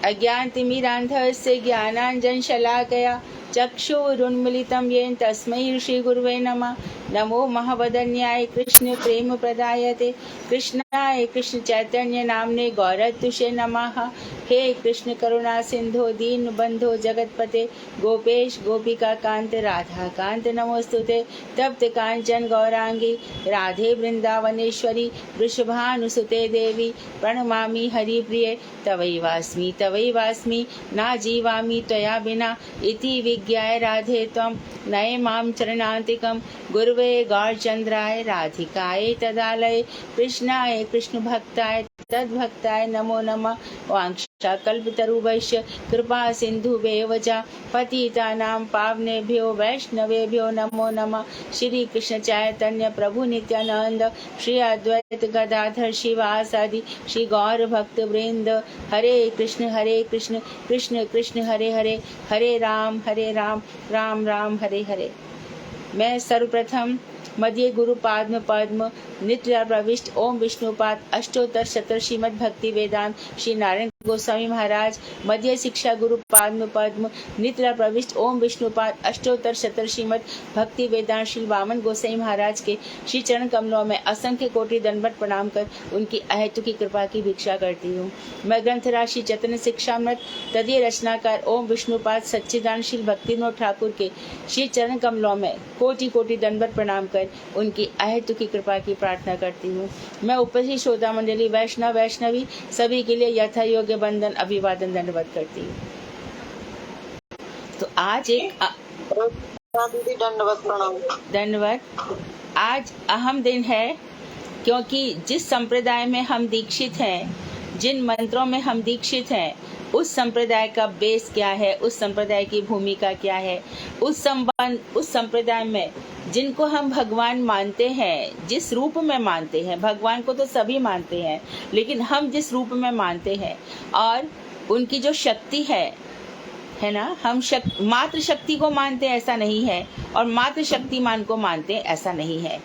अज्ञानतिमिरान्धस्य ज्ञानाञ्जनशलाकया चक्षुरुन्मीलितं येन तस्मै श्रीगुरुवे नमः। नमो महावदन्याय कृष्ण प्रेम प्रदायते कृष्णाय कृष्ण चैतन्य नामने गौरतुषे नमः। हे कृष्ण करुणा सिंधु दीन बंधो जगतपते गोपेश गोपिका कांत राधा कांत नमोस्तुते। तप्त कांचन गौरांगी राधे वृंदावनेश्वरी वृषभानुसुते देवी प्रणमामि हरिप्रिये। तवैवास्मि ना जीवामि त्वया बिना इति विज्ञाय राधे त्वं नये मां चरणान्तिकं। गुरुवे गौरचंद्राय राधिकाय तदालये कृष्णाय कृष्ण भक्ताय तद्भक्ताय नमो नमः। वाञ्छाकल्पतरुभ्यश्च कृपा सिन्धुभ्येव च पतितानां पावनेभ्यो वैष्णवेभ्यो नमो नमः। श्री कृष्ण चैतन्य प्रभु नित्यानंद श्री अद्वैत गदाधर शिवासादि श्री गौर भक्त वृंद। हरे कृष्ण कृष्ण कृष्ण हरे हरे, हरे राम राम राम हरे हरे। मैं सर्वप्रथम मध्य गुरु पाद्म पद्म नित्य प्रविष्ट ओम विष्णुपाद अष्टोत्तर शत श्रीमद् भक्ति वेदांत श्री नारायण गोस्वामी महाराज मध्य शिक्षा गुरु पाद्म पद्म नित्य प्रविष्ट ओम विष्णुपाद अष्टोत्तर शत श्रीमद् भक्ति वेदांत श्री वामन गोसाई महाराज के श्री चरण कमलों में असंख्य कोटि दंडवत प्रणाम कर उनकी अहेतु की कृपा की भिक्षा करती हूँ। मैं ग्रंथ राशि चैतन्य शिक्षामृत तदीय रचनाकार ओम विष्णुपाद सच्चिदानंद श्री भक्तिविनोद ठाकुर के श्री चरण कमलों में कोटि कोटि दंडवत प्रणाम कर उनकी अहेतु की कृपा की प्रार्थना करती हूँ। मैं उपस्थित श्रोता मंडली वैष्णवी सभी के लिए यथा योग्य बंदन अभिवादन दंडवत करती हूँ। तो आज एक दंडवत आज अहम दिन है, क्योंकि जिस संप्रदाय में हम दीक्षित हैं, जिन मंत्रों में हम दीक्षित हैं, उस संप्रदाय का बेस क्या है, उस संप्रदाय की भूमिका क्या है, उस संप्रदाय में जिनको हम भगवान मानते हैं, जिस रूप में मानते हैं, भगवान को तो सभी मानते हैं, लेकिन हम जिस रूप में मानते हैं और उनकी जो शक्ति है ना, हम मात्र शक्ति को मानते हैं ऐसा नहीं है, और मात्र शक्तिमान को मानते हैं ऐसा नहीं है।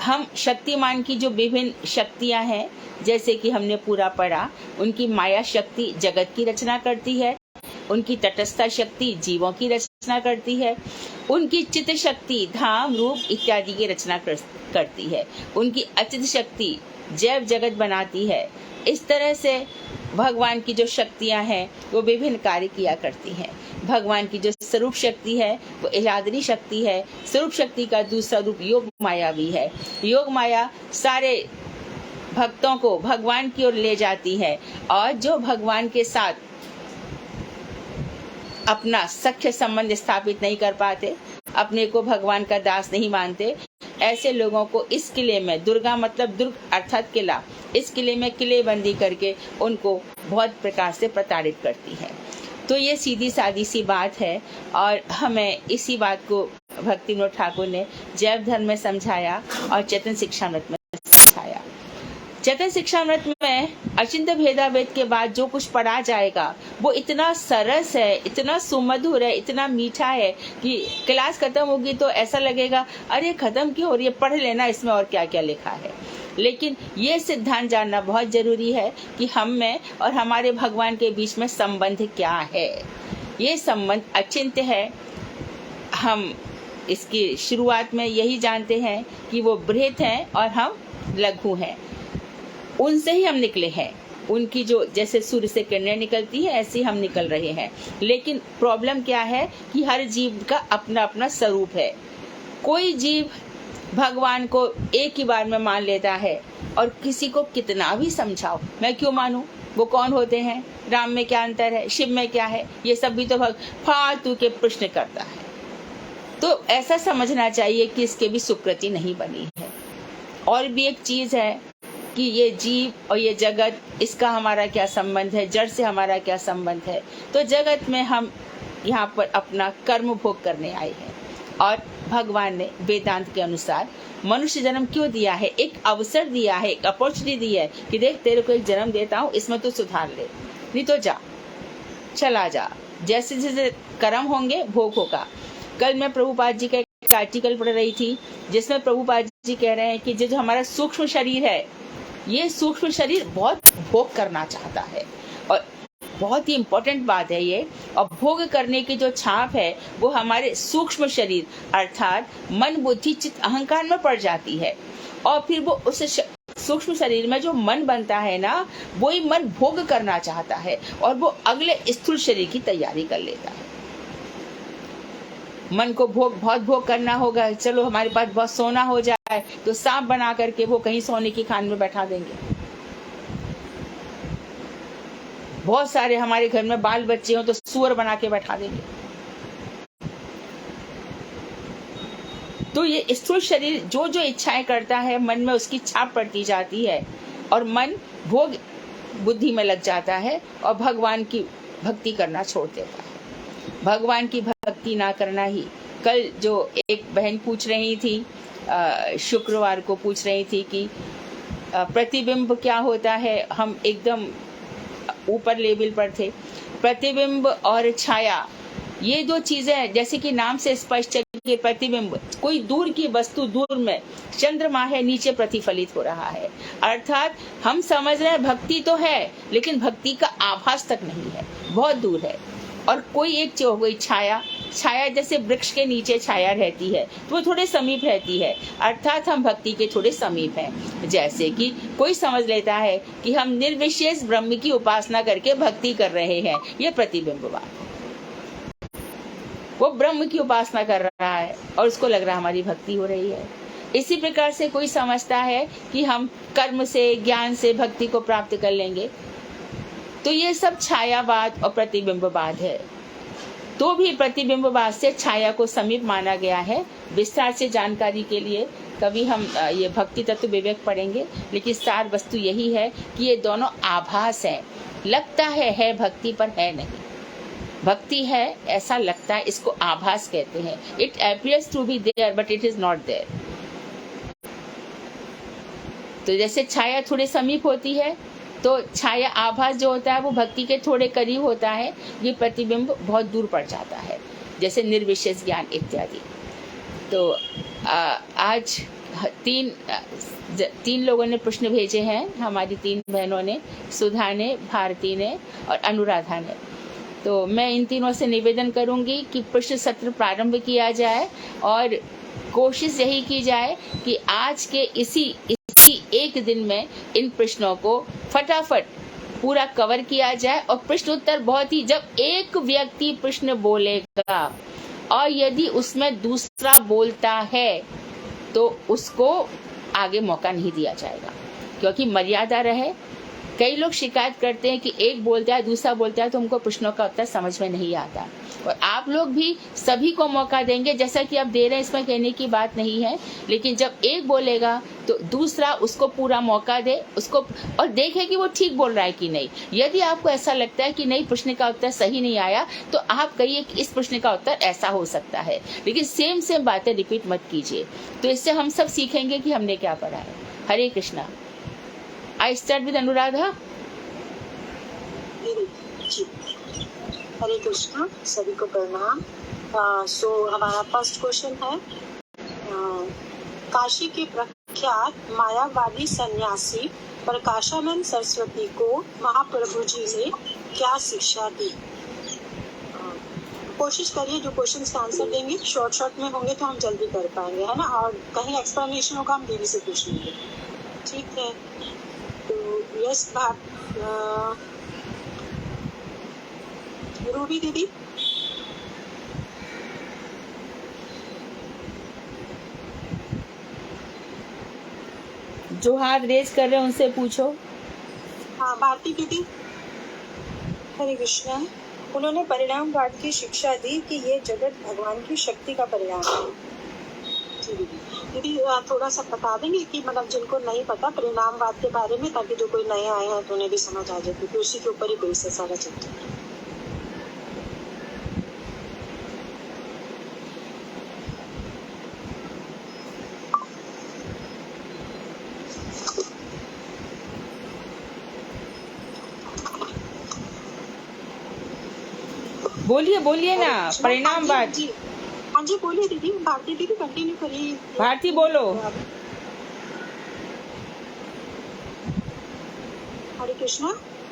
हम शक्तिमान की जो विभिन्न शक्तियां हैं, जैसे कि हमने पूरा पढ़ा, उनकी माया शक्ति जगत की रचना करती है, उनकी तटस्था शक्ति जीवों की रचना करती है, उनकी चित्त शक्ति धाम रूप इत्यादि की रचना करती है, उनकी अचित शक्ति जैव जगत बनाती है। इस तरह से भगवान की जो शक्तियां हैं वो विभिन्न कार्य किया करती हैं। भगवान की जो स्वरूप शक्ति है वो इलादरी शक्ति है। स्वरूप शक्ति का दूसरा रूप योग माया भी है। योग माया सारे भक्तों को भगवान की ओर ले जाती है, और जो भगवान के साथ अपना सख्य संबंध स्थापित नहीं कर पाते, अपने को भगवान का दास नहीं मानते, ऐसे लोगों को इस किले में, दुर्गा मतलब दुर्ग अर्थात किला, इस किले में किलेबंदी करके उनको बहुत प्रकार से प्रताड़ित करती है। तो ये सीधी सादी सी बात है, और हमें इसी बात को भक्तिविनोद ठाकुर ने जैव धर्म में समझाया और चैतन्य शिक्षामृत में समझाया। चैतन्य शिक्षामृत में अचिंत्य भेदाभेद के बाद जो कुछ पढ़ा जाएगा वो इतना सरस है, इतना सुमधुर है, इतना मीठा है कि क्लास खत्म होगी तो ऐसा लगेगा अरे खत्म क्यों हो रही है, पढ़ लेना इसमें और क्या क्या लिखा है। लेकिन ये सिद्धांत जानना बहुत जरूरी है कि हम में और हमारे भगवान के बीच में संबंध क्या है। ये संबंध अचिंत्य है। हम इसकी शुरुआत में यही जानते हैं कि वो बृहत हैं और हम लघु हैं। उनसे ही हम निकले हैं। उनकी जो जैसे सूर्य से किरणें निकलती है ऐसे हम निकल रहे हैं। लेकिन प्रॉब्लम क्या है कि हर जीव का अपना अपना स्वरूप है। कोई जीव भगवान को एक ही बार में मान लेता है, और किसी को कितना भी समझाओ मैं क्यों मानूं, वो कौन होते हैं, राम में क्या अंतर है, शिव में क्या है, ये सब भी तो फालतू के प्रश्न करता है। तो ऐसा समझना चाहिए कि इसके भी सुकृति नहीं बनी है। और भी एक चीज है कि ये जीव और ये जगत, इसका हमारा क्या संबंध है, जड़ से हमारा क्या संबंध है। तो जगत में हम यहाँ पर अपना कर्म भोग करने आए हैं, और भगवान ने वेदांत के अनुसार मनुष्य जन्म क्यों दिया है, एक अवसर दिया है, एक अपॉर्चुनिटी दी है कि देख तेरे को एक जन्म देता हूँ, इसमें तो सुधार ले, नहीं तो जा, चला जा, जैसे जैसे कर्म होंगे भोग होगा। कल मैं प्रभुपाद जी का एक आर्टिकल पढ़ रही थी जिसमें प्रभुपाद जी कह रहे हैं कि जो हमारा सूक्ष्म शरीर है, ये सूक्ष्म शरीर बहुत भोग करना चाहता है, और बहुत ही इम्पोर्टेंट बात है ये। और भोग करने की जो छाप है वो हमारे सूक्ष्म शरीर अर्थात मन, बुद्धि, चित्त, अहंकार में पड़ जाती है। और फिर वो उस सूक्ष्म शरीर में जो मन बनता है ना, वही मन भोग करना चाहता है और वो अगले स्थूल शरीर की तैयारी कर लेता है। मन को बहुत भोग करना होगा, चलो हमारे पास बहुत सोना हो जाए तो सांप बना करके वो कहीं सोने की खान में बैठा देंगे। बहुत सारे हमारे घर में बाल बच्चे हो तो सुअर बना के बैठा देंगे। तो ये स्थूल शरीर जो जो इच्छाएं करता है, मन में उसकी छाप पड़ती जाती है और मन भोग बुद्धि में लग जाता है और भगवान की भक्ति करना छोड़ देता है। भगवान की भक्ति ना करना ही, कल जो एक बहन पूछ रही थी, शुक्रवार को पूछ रही थी कि प्रतिबिंब क्या होता है। हम एकदम ऊपर लेवल पर थे। प्रतिबिंब और छाया, ये दो चीजें जैसे कि नाम से स्पष्ट है कि प्रतिबिंब कोई दूर की वस्तु, दूर में चंद्रमा है, नीचे प्रतिफलित हो रहा है। अर्थात हम समझ रहे हैं भक्ति तो है, लेकिन भक्ति का आभास तक नहीं है, बहुत दूर है। और कोई एक चीज हो गई छाया, छाया जैसे वृक्ष के नीचे छाया रहती है तो वो थोड़े समीप रहती है, अर्थात हम भक्ति के थोड़े समीप हैं। जैसे कि कोई समझ लेता है कि हम निर्विशेष ब्रह्म की उपासना करके भक्ति कर रहे हैं, ये प्रतिबिंबवाद। वो ब्रह्म की उपासना कर रहा है और उसको लग रहा है हमारी भक्ति हो रही है। इसी प्रकार से कोई समझता है कि हम कर्म से, ज्ञान से भक्ति को प्राप्त कर लेंगे, तो ये सब छायावाद और प्रतिबिंबवाद है। तो भी प्रतिबिंबवाद से छाया को समीप माना गया है। विस्तार से जानकारी के लिए कभी हम ये भक्ति तत्व विवेक पढ़ेंगे, लेकिन सार वस्तु यही है कि ये दोनों आभास हैं। लगता है भक्ति, पर है नहीं। भक्ति है ऐसा लगता है, इसको आभास कहते हैं। It appears to be there but it is not there. तो जैसे छाया थोड़े समीप होती है, तो छाया आभास जो होता है वो भक्ति के थोड़े करीब होता है। ये प्रतिबिंब बहुत दूर पड़ जाता है, जैसे निर्विशेष ज्ञान इत्यादि। तो आज तीन लोगों ने प्रश्न भेजे हैं, हमारी 3 बहनों ने, सुधा ने, भारती ने और अनुराधा ने। तो मैं इन तीनों से निवेदन करूंगी कि प्रश्न सत्र प्रारंभ किया जाए और कोशिश यही की जाए कि आज के इसी एक दिन में इन प्रश्नों को फटाफट पूरा कवर किया जाए। और प्रश्न उत्तर बहुत ही, जब एक व्यक्ति प्रश्न बोलेगा और यदि उसमें दूसरा बोलता है तो उसको आगे मौका नहीं दिया जाएगा, क्योंकि मर्यादा रहे। कई लोग शिकायत करते हैं कि एक बोलता है, दूसरा बोलता है, तो उनको प्रश्नों का उत्तर समझ में नहीं आता। और आप लोग भी सभी को मौका देंगे, जैसा कि आप दे रहे हैं, इसमें कहने की बात नहीं है। लेकिन जब एक बोलेगा तो दूसरा उसको पूरा मौका दे, उसको और देखे कि वो ठीक बोल रहा है कि नहीं। यदि आपको ऐसा लगता है कि नहीं, प्रश्न का उत्तर सही नहीं आया, तो आप कहिए कि इस प्रश्न का उत्तर ऐसा हो सकता है, लेकिन सेम बातें रिपीट मत कीजिए। तो इससे हम सब सीखेंगे कि हमने क्या पढ़ा है। Hare Krishna. I start with Anuradha. Hare Krishna, सभी को प्रणाम। सो हमारा फर्स्ट क्वेश्चन है, काशी के प्रख्यात मायावादी सन्यासी प्रकाशानंद सरस्वती को महाप्रभु जी ने क्या शिक्षा दी? कोशिश करिए जो क्वेश्चन का आंसर देंगे शॉर्ट में होंगे तो हम जल्दी कर पाएंगे, है ना। और कहीं एक्सप्लेनेशन होगा हम दीदी से पूछ लेंगे, ठीक है। तो यस रूबी दीदी। जो हाथ रेज कर रहे हैं उनसे पूछो। हाँ, भारती दीदी। हरे कृष्णा। उन्होंने परिणामवाद की शिक्षा दी कि ये जगत भगवान की शक्ति का परिणाम है। दीदी थोड़ा सा बता देंगे कि मतलब जिनको नहीं पता परिणामवाद के बारे में, ताकि जो कोई नए आए हैं तो उन्हें भी समझ आ जाए, क्योंकि उसी के ऊपर ही बेस है सारा चैप्टर। बोलिए ना, परिणामवाद। हाँ जी बोलिए दीदी। भारती दीदी कंटिन्यू करिए। भारती बोलो। हरे कृष्णा।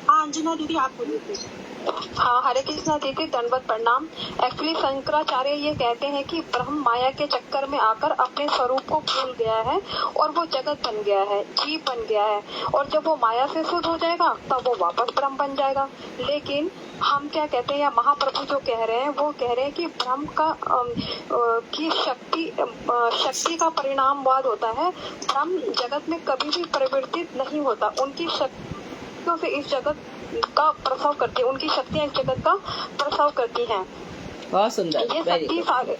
हाँ अंजना दीदी आप बोलिए प्लीज। हाँ, हरे कृष्णा दीदी, दंडवत प्रणाम। एक्चुअली शंकराचार्य ये कहते हैं कि ब्रह्म माया के चक्कर में आकर अपने स्वरूप को भूल गया है और वो जगत बन गया है, जीव बन गया है, और जब वो माया से शुद्ध हो जाएगा तब वो वापस ब्रह्म बन जाएगा। लेकिन हम क्या कहते हैं, या महाप्रभु जो कह रहे हैं वो कह रहे हैं कि ब्रह्म का की शक्ति का परिणामवाद होता है। ब्रह्म जगत में कभी भी परिवर्तित नहीं होता, उनकी शक्तियों से इस जगत का प्रसव करती है, उनकी शक्तियाँ इस जगत का प्रसव करती हैं। बहुत सुंदर, ये वेरी शक्ति गुड।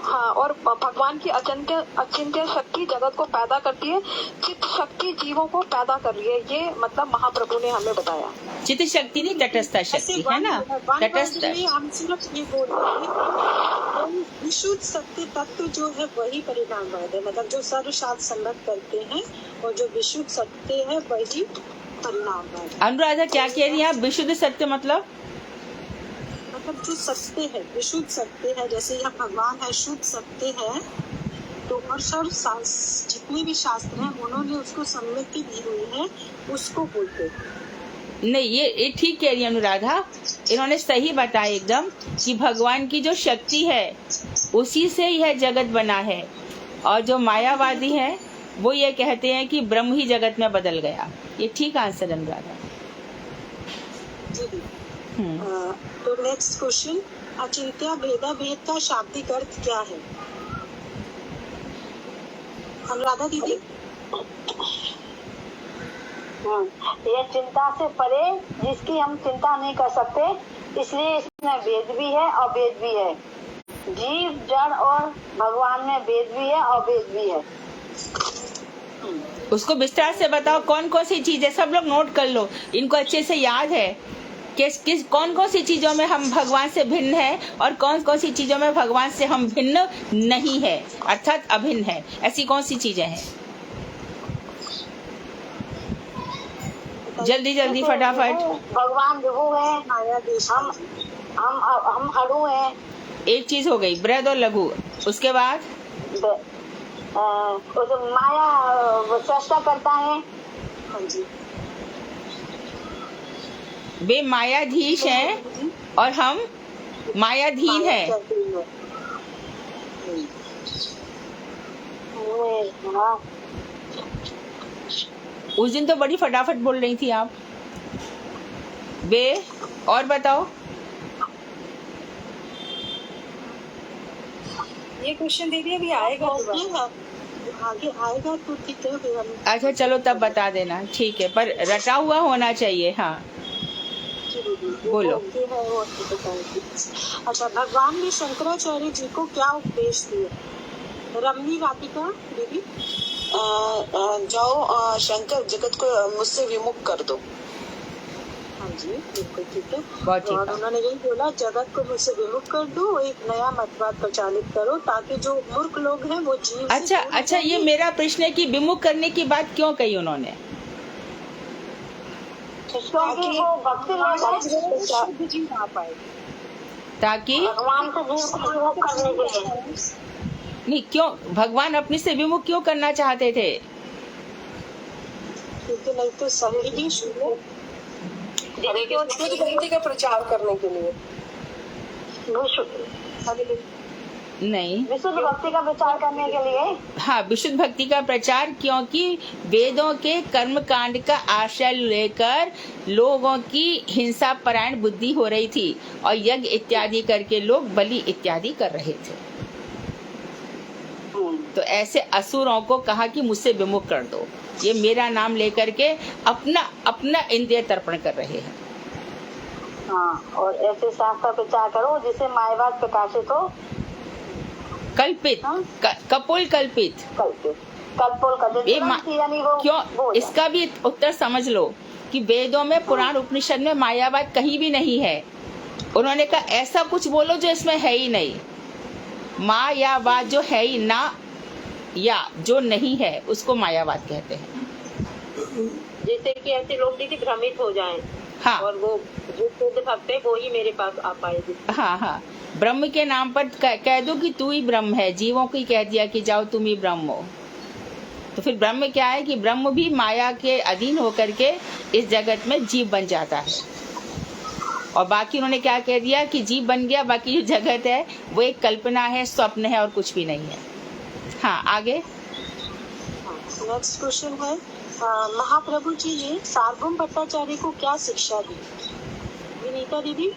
हाँ, और भगवान की अचिंत्य शक्ति जगत को पैदा करती है, चित्त शक्ति जीवों को पैदा कर रही है। ये मतलब महाप्रभु ने हमें बताया। चित्त शक्ति नहीं, तटस्थ शक्ति है ना, तटस्थ। हम सिर्फ ये बोल रहे हैं कि विशुद्ध सत्य तत्व जो है वही परिणामवाद है, मतलब जो सर्वशास्त्र सम्मत करते हैं और जो विशुद्ध सत्य है वही परिणामवाद है। अनुराधा क्या कह रही हैं आप? विशुद्ध सत्य मतलब जो सत्य है, विशुद्ध सत्य है, जैसे यह भगवान है, शुद्ध सत्य है, तो और सब जितने भी शास्त्र हैं उन्होंने उसको सम्मति दी हुई है, उसको बोलते हैं। नहीं, ये ठीक कह रही है अनुराधा, इन्होंने सही बताया एकदम कि भगवान की जो शक्ति है उसी से यह जगत बना है, और जो मायावादी है वो ये कहते हैं कि ब्रह्म ही जगत में बदल गया। ये ठीक आंसर अनुराधा। तो नेक्स्ट क्वेश्चन, अचिंत्य भेदा भेद का शाब्दिक अर्थ क्या है? अनुराधा दीदी। यह चिंता से परे जिसकी हम चिंता नहीं कर सकते, इसलिए इसमें भेद भी है और भेद भी है। जीव जड़ और भगवान में भेद भी है और भेद भी है। उसको विस्तार से बताओ, कौन कौन सी चीज है, सब लोग नोट कर लो, इनको अच्छे से याद है किस कौन कौन सी चीजों में हम भगवान से भिन्न है और कौन कौन सी चीजों में भगवान से हम भिन्न नहीं है, अर्थात अभिन्न है। ऐसी कौन सी चीजें हैं? जल्दी जल्दी फटाफट। भगवान विभु है, हम अणु है। एक चीज हो गई, बृहद और लघु। उसके बाद माया चेष्टा करता है। हाँ जी, वे मायाधीश हैं और हम मायाधीन हैं। हाँ, उस दिन तो बड़ी फटाफट बोल रही थी आप। वे और बताओ। ये क्वेश्चन दीदी अभी आएगा, आगे आएगा तो ठीक है फिर हम। अच्छा चलो तब बता देना, ठीक है, पर रटा हुआ होना चाहिए। हाँ बोलो। अच्छा, भगवान ने शंकराचार्य जी को क्या उपदेश दिए? रमनी राधिका दीदी। जाओ शंकर, जगत को मुझसे विमुख कर दो। हाँ जी, बिल्कुल ठीक है। बहुत ठीक और है। उन्होंने यही बोला, जगत को मुझसे विमुख कर दो, एक नया मतवाद प्रचारित करो, ताकि जो मूर्ख लोग हैं वो जीव से अच्छा दूर अच्छा, ये मेरा प्रश्न है कि विमुख करने की बात क्यों कही उन्होंने? क्योंकि वो भक्ति में शुद्ध जीव आ पाए। ताकि भगवान से जीव को विमुख करने के लिए। नहीं, क्यों भगवान अपने से विमुख क्यों करना चाहते थे? क्योंकि नहीं तो सही ही शुद्ध भक्ति का प्रचार करने के लिए। नहीं, विशुद्ध भक्ति का प्रचार करने के लिए। हाँ, विशुद्ध भक्ति का प्रचार, क्योंकि वेदों के कर्म कांड का आश्रय लेकर लोगों की हिंसा परायण बुद्धि हो रही थी और यज्ञ इत्यादि करके लोग बलि इत्यादि कर रहे थे। तो ऐसे असुरों को कहा कि मुझसे विमुख कर दो, ये मेरा नाम लेकर के अपना इंद्रिय तर्पण कर रहे हैं। हाँ, और ऐसे शास्त्र प्रचार करो जिससे मायावाद प्रकाशित हो। कल्पित, कपोल कल्पित, कल्पोल कल्पित, यानी वो क्यों? इसका भी उत्तर समझ लो कि वेदों में, पुराण उपनिषद में मायावाद कहीं भी नहीं है। उन्होंने कहा ऐसा कुछ बोलो जो इसमें है ही नहीं। मायावाद जो है ही ना, या जो नहीं है, उसको मायावाद कहते हैं। जैसे कि ऐसे लोग दीदी भ्रमित हो जाएं, हाँ, और वो जो शुद्ध भक्त है वो ही मेरे पास आ पाएगी। हाँ हाँ, ब्रह्म के नाम पर कह दो कि तू ही ब्रह्म है, जीवों को ही कह दिया कि जाओ तुम ही ब्रह्म हो, तो फिर ब्रह्म क्या है कि ब्रह्म भी माया के अधीन होकर के इस जगत में जीव बन जाता है। और बाकी उन्होंने क्या कह दिया कि जीव बन गया, बाकी जो जगत है वो एक कल्पना है, स्वप्न है और कुछ भी नहीं है। हाँ, आगे। नेक्स्ट क्वेश्चन है, महाप्रभु जी ने सार्वभौम भट्टाचार्य को क्या शिक्षा दी? विनीता दीदी,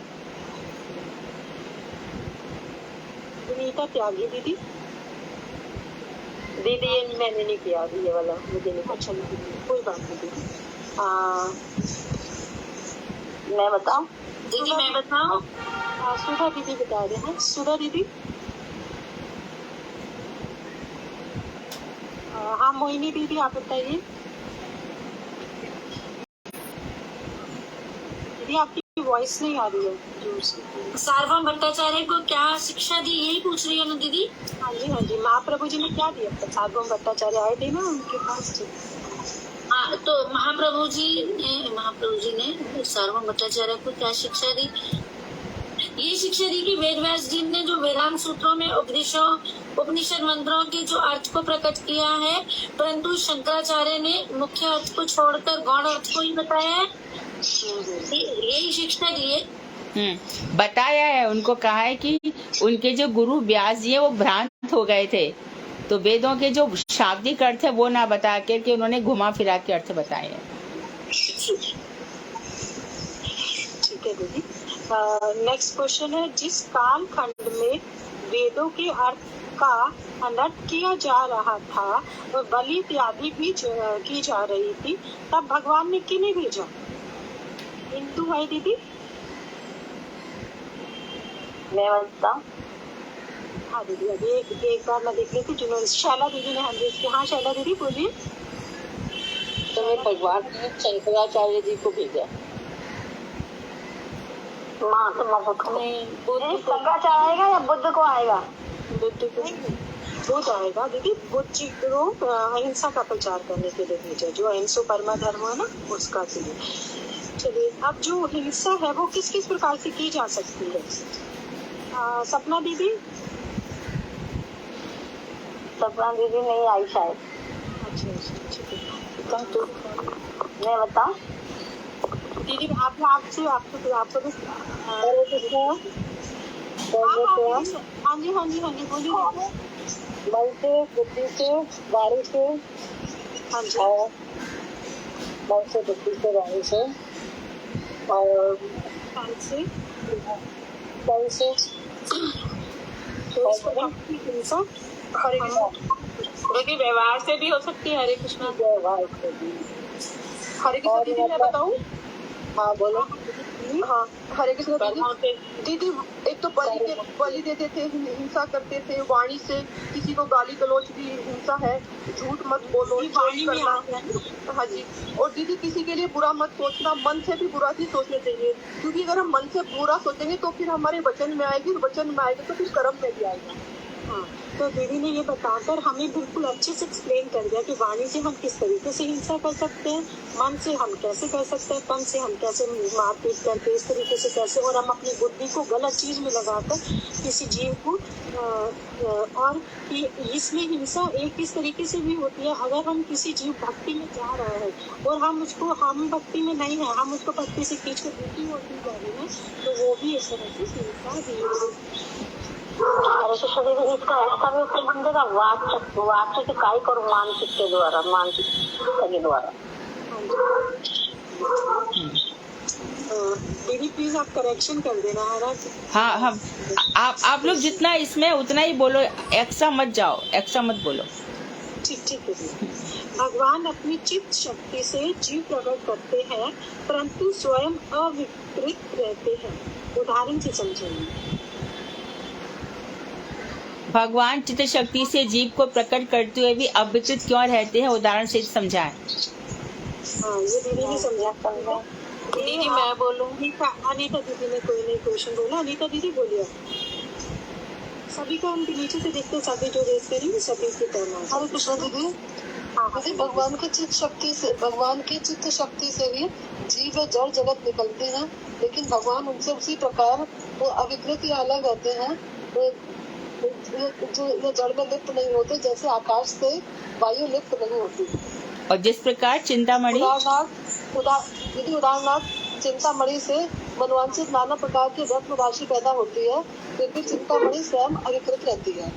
विनीता त्यागी दीदी। दीदी ये मैंने नहीं किया अभी, ये वाला मुझे नहीं। अच्छा दीदी, कोई बात नहीं दीदी। मैं बताऊं? दीदी मैं बताऊं? सुधा दीदी बता रहे हैं। सुधा दीदी। हाँ मोहिनी दीदी, आप बताइए। दीदी आपकी वॉइस नहीं आ रही है जोर से। सार्वभौम भट्टाचार्य को क्या शिक्षा दी, यही पूछ रही है ना दीदी? हाँ जी हाँ जी, महाप्रभु जी ने क्या दिया? सार्वभौम भट्टाचार्य आए थे ना उनके पास। हाँ, तो महाप्रभु जी ने सार्वभौम भट्टाचार्य को क्या शिक्षा दी? ये शिक्षा दी कि वेद व्यास जी ने जो वेदांत सूत्रों में उपनिषद मंत्रों के जो अर्थ को प्रकट किया है, परंतु शंकराचार्य ने मुख्य अर्थ को छोड़कर गौण अर्थ को ही बताया है। यही शिक्षा दी है। बताया है, उनको कहा है कि उनके जो गुरु व्यास जी है वो भ्रांत हो गए थे, तो वेदों के जो शाब्दिक अर्थ है वो ना बता के उन्होंने घुमा फिरा के अर्थ बताए हैं। ठीक है दीदी। नेक्स्ट क्वेश्चन है, जिस काल खंड में वेदों के अर्थ का अनर्थ किया जा रहा था और बलि इत्यादि भी की जा रही थी, तब भगवान ने किन्हें भेजा? हिंदू है दीदी। मैं बताऊं? हाँ दीदी, अभी एक बार मैं देख लेती जिन्होंने, शैला दीदी ने हंड्रेड की। हाँ शैला दीदी बोलिए। तो मैं भगवान ने शंकराचार्य जी को भेजा। माँ तो मैं बुद्ध शंकराचार्य आएगा या बुद्ध को आएगा? बुद्ध को बुद्ध आएगा दीदी। बुद्ध जी को अहिंसा का प्रचार करने के लिए भेजा, जो अहिंसो परमा धर्म है ना, उसका के लिए। चलिए, अब जो हिंसा है वो किस किस प्रकार से की जा सकती है? सपना दीदी। सपना दीदी नहीं आई शायद। अच्छा ठीक है, तो मैं बताऊं? दीदी आपको भी हाँ जी बोलिए। बल से, बुद्धि से, वाणी से, हाँ जी, बल से, बुद्धि से, वाणी से और कान से, बल से, हिंसा। हरे दीदी व्यवहार से भी हो सकती है। हरे कृष्णा। व्यवहार से भी। हरे कृष्ण दीदी, मैं बताऊं? हाँ बोलो। हाँ हरे कृष्ण दीदी। दीदी, एक तो बलि देते थे, हिंसा करते थे, वाणी से किसी को गाली गलौज भी हिंसा है, झूठ मत बोलो, चोरी करना। हाँ जी, और दीदी किसी के लिए बुरा मत सोचना, मन से भी बुरा ही सोचना चाहिए, क्योंकि अगर हम मन से बुरा सोचेंगे तो फिर हमारे वचन में आएगी, और वचन में आएगी तो फिर कर्म में भी आएगा। हाँ, तो दीदी ने ये बताकर हमें बिल्कुल अच्छे से एक्सप्लेन कर दिया कि वाणी से हम किस तरीके से हिंसा कर सकते हैं, मन से हम कैसे कर सकते हैं, तन से हम कैसे मारपीट करके इस तरीके से कैसे, और हम अपनी बुद्धि को गलत चीज में लगाकर किसी जीव को और इसमें हिंसा एक किस तरीके से भी होती है। अगर हम किसी जीव भक्ति में जा रहे हैं और हम भक्ति में नहीं है, हम उसको भक्ति से खींच कर उल्टी होती जा रही है, तो वो भी एक तरह से हिंसा भी। हरे कृष्ण दीदी, इसका ऐसा भी उत्तर बनेगा वाक्य के कायिक और मानसिक के द्वारा, मानसिकता के द्वारा। दीदी प्लीज आप करेक्शन कर देना है ना। हाँ हम आप लोग जितना इसमें उतना ही बोलो, एक्स्ट्रा मत जाओ, एक्स्ट्रा मत बोलो। ठीक है दीदी। भगवान अपनी चित्त शक्ति से जीव प्रकट करते हैं, परंतु स्वयं अविकृत रहते हैं। उदाहरण से समझेंगे। भगवान चित्त शक्ति से जीव को प्रकट करते हुए भी अविकृत क्यों रहते हैं, उदाहरण से समझाएं। हाँ, ये दीदी ने समझा। दीदी मैं बोलूं? अनीता दीदी ने कोई नहीं क्वेश्चन बोला। अनीता दीदी बोलिए। सभी का हम नीचे से देखते, सभी जो रेस करेंगे सभी के करना। हरे कृष्ण दीदी, हाँ भगवान की चित्त शक्ति से ही जीव व जड़ जगत निकलते हैं, लेकिन भगवान उनसे उसी प्रकार वो अविकृत या अलग रहते हैं। ये जड़ में लिप्त नहीं होते, जैसे आकाश से वायु लिप्त नहीं होती। और जिस प्रकार चिंतामणि उदाहरणार्थ चिंतामणि से मनवांचित नाना प्रकार की रत्न राशि पैदा होती है, फिर भी चिंतामणि स्वयं अविकृत रहती है।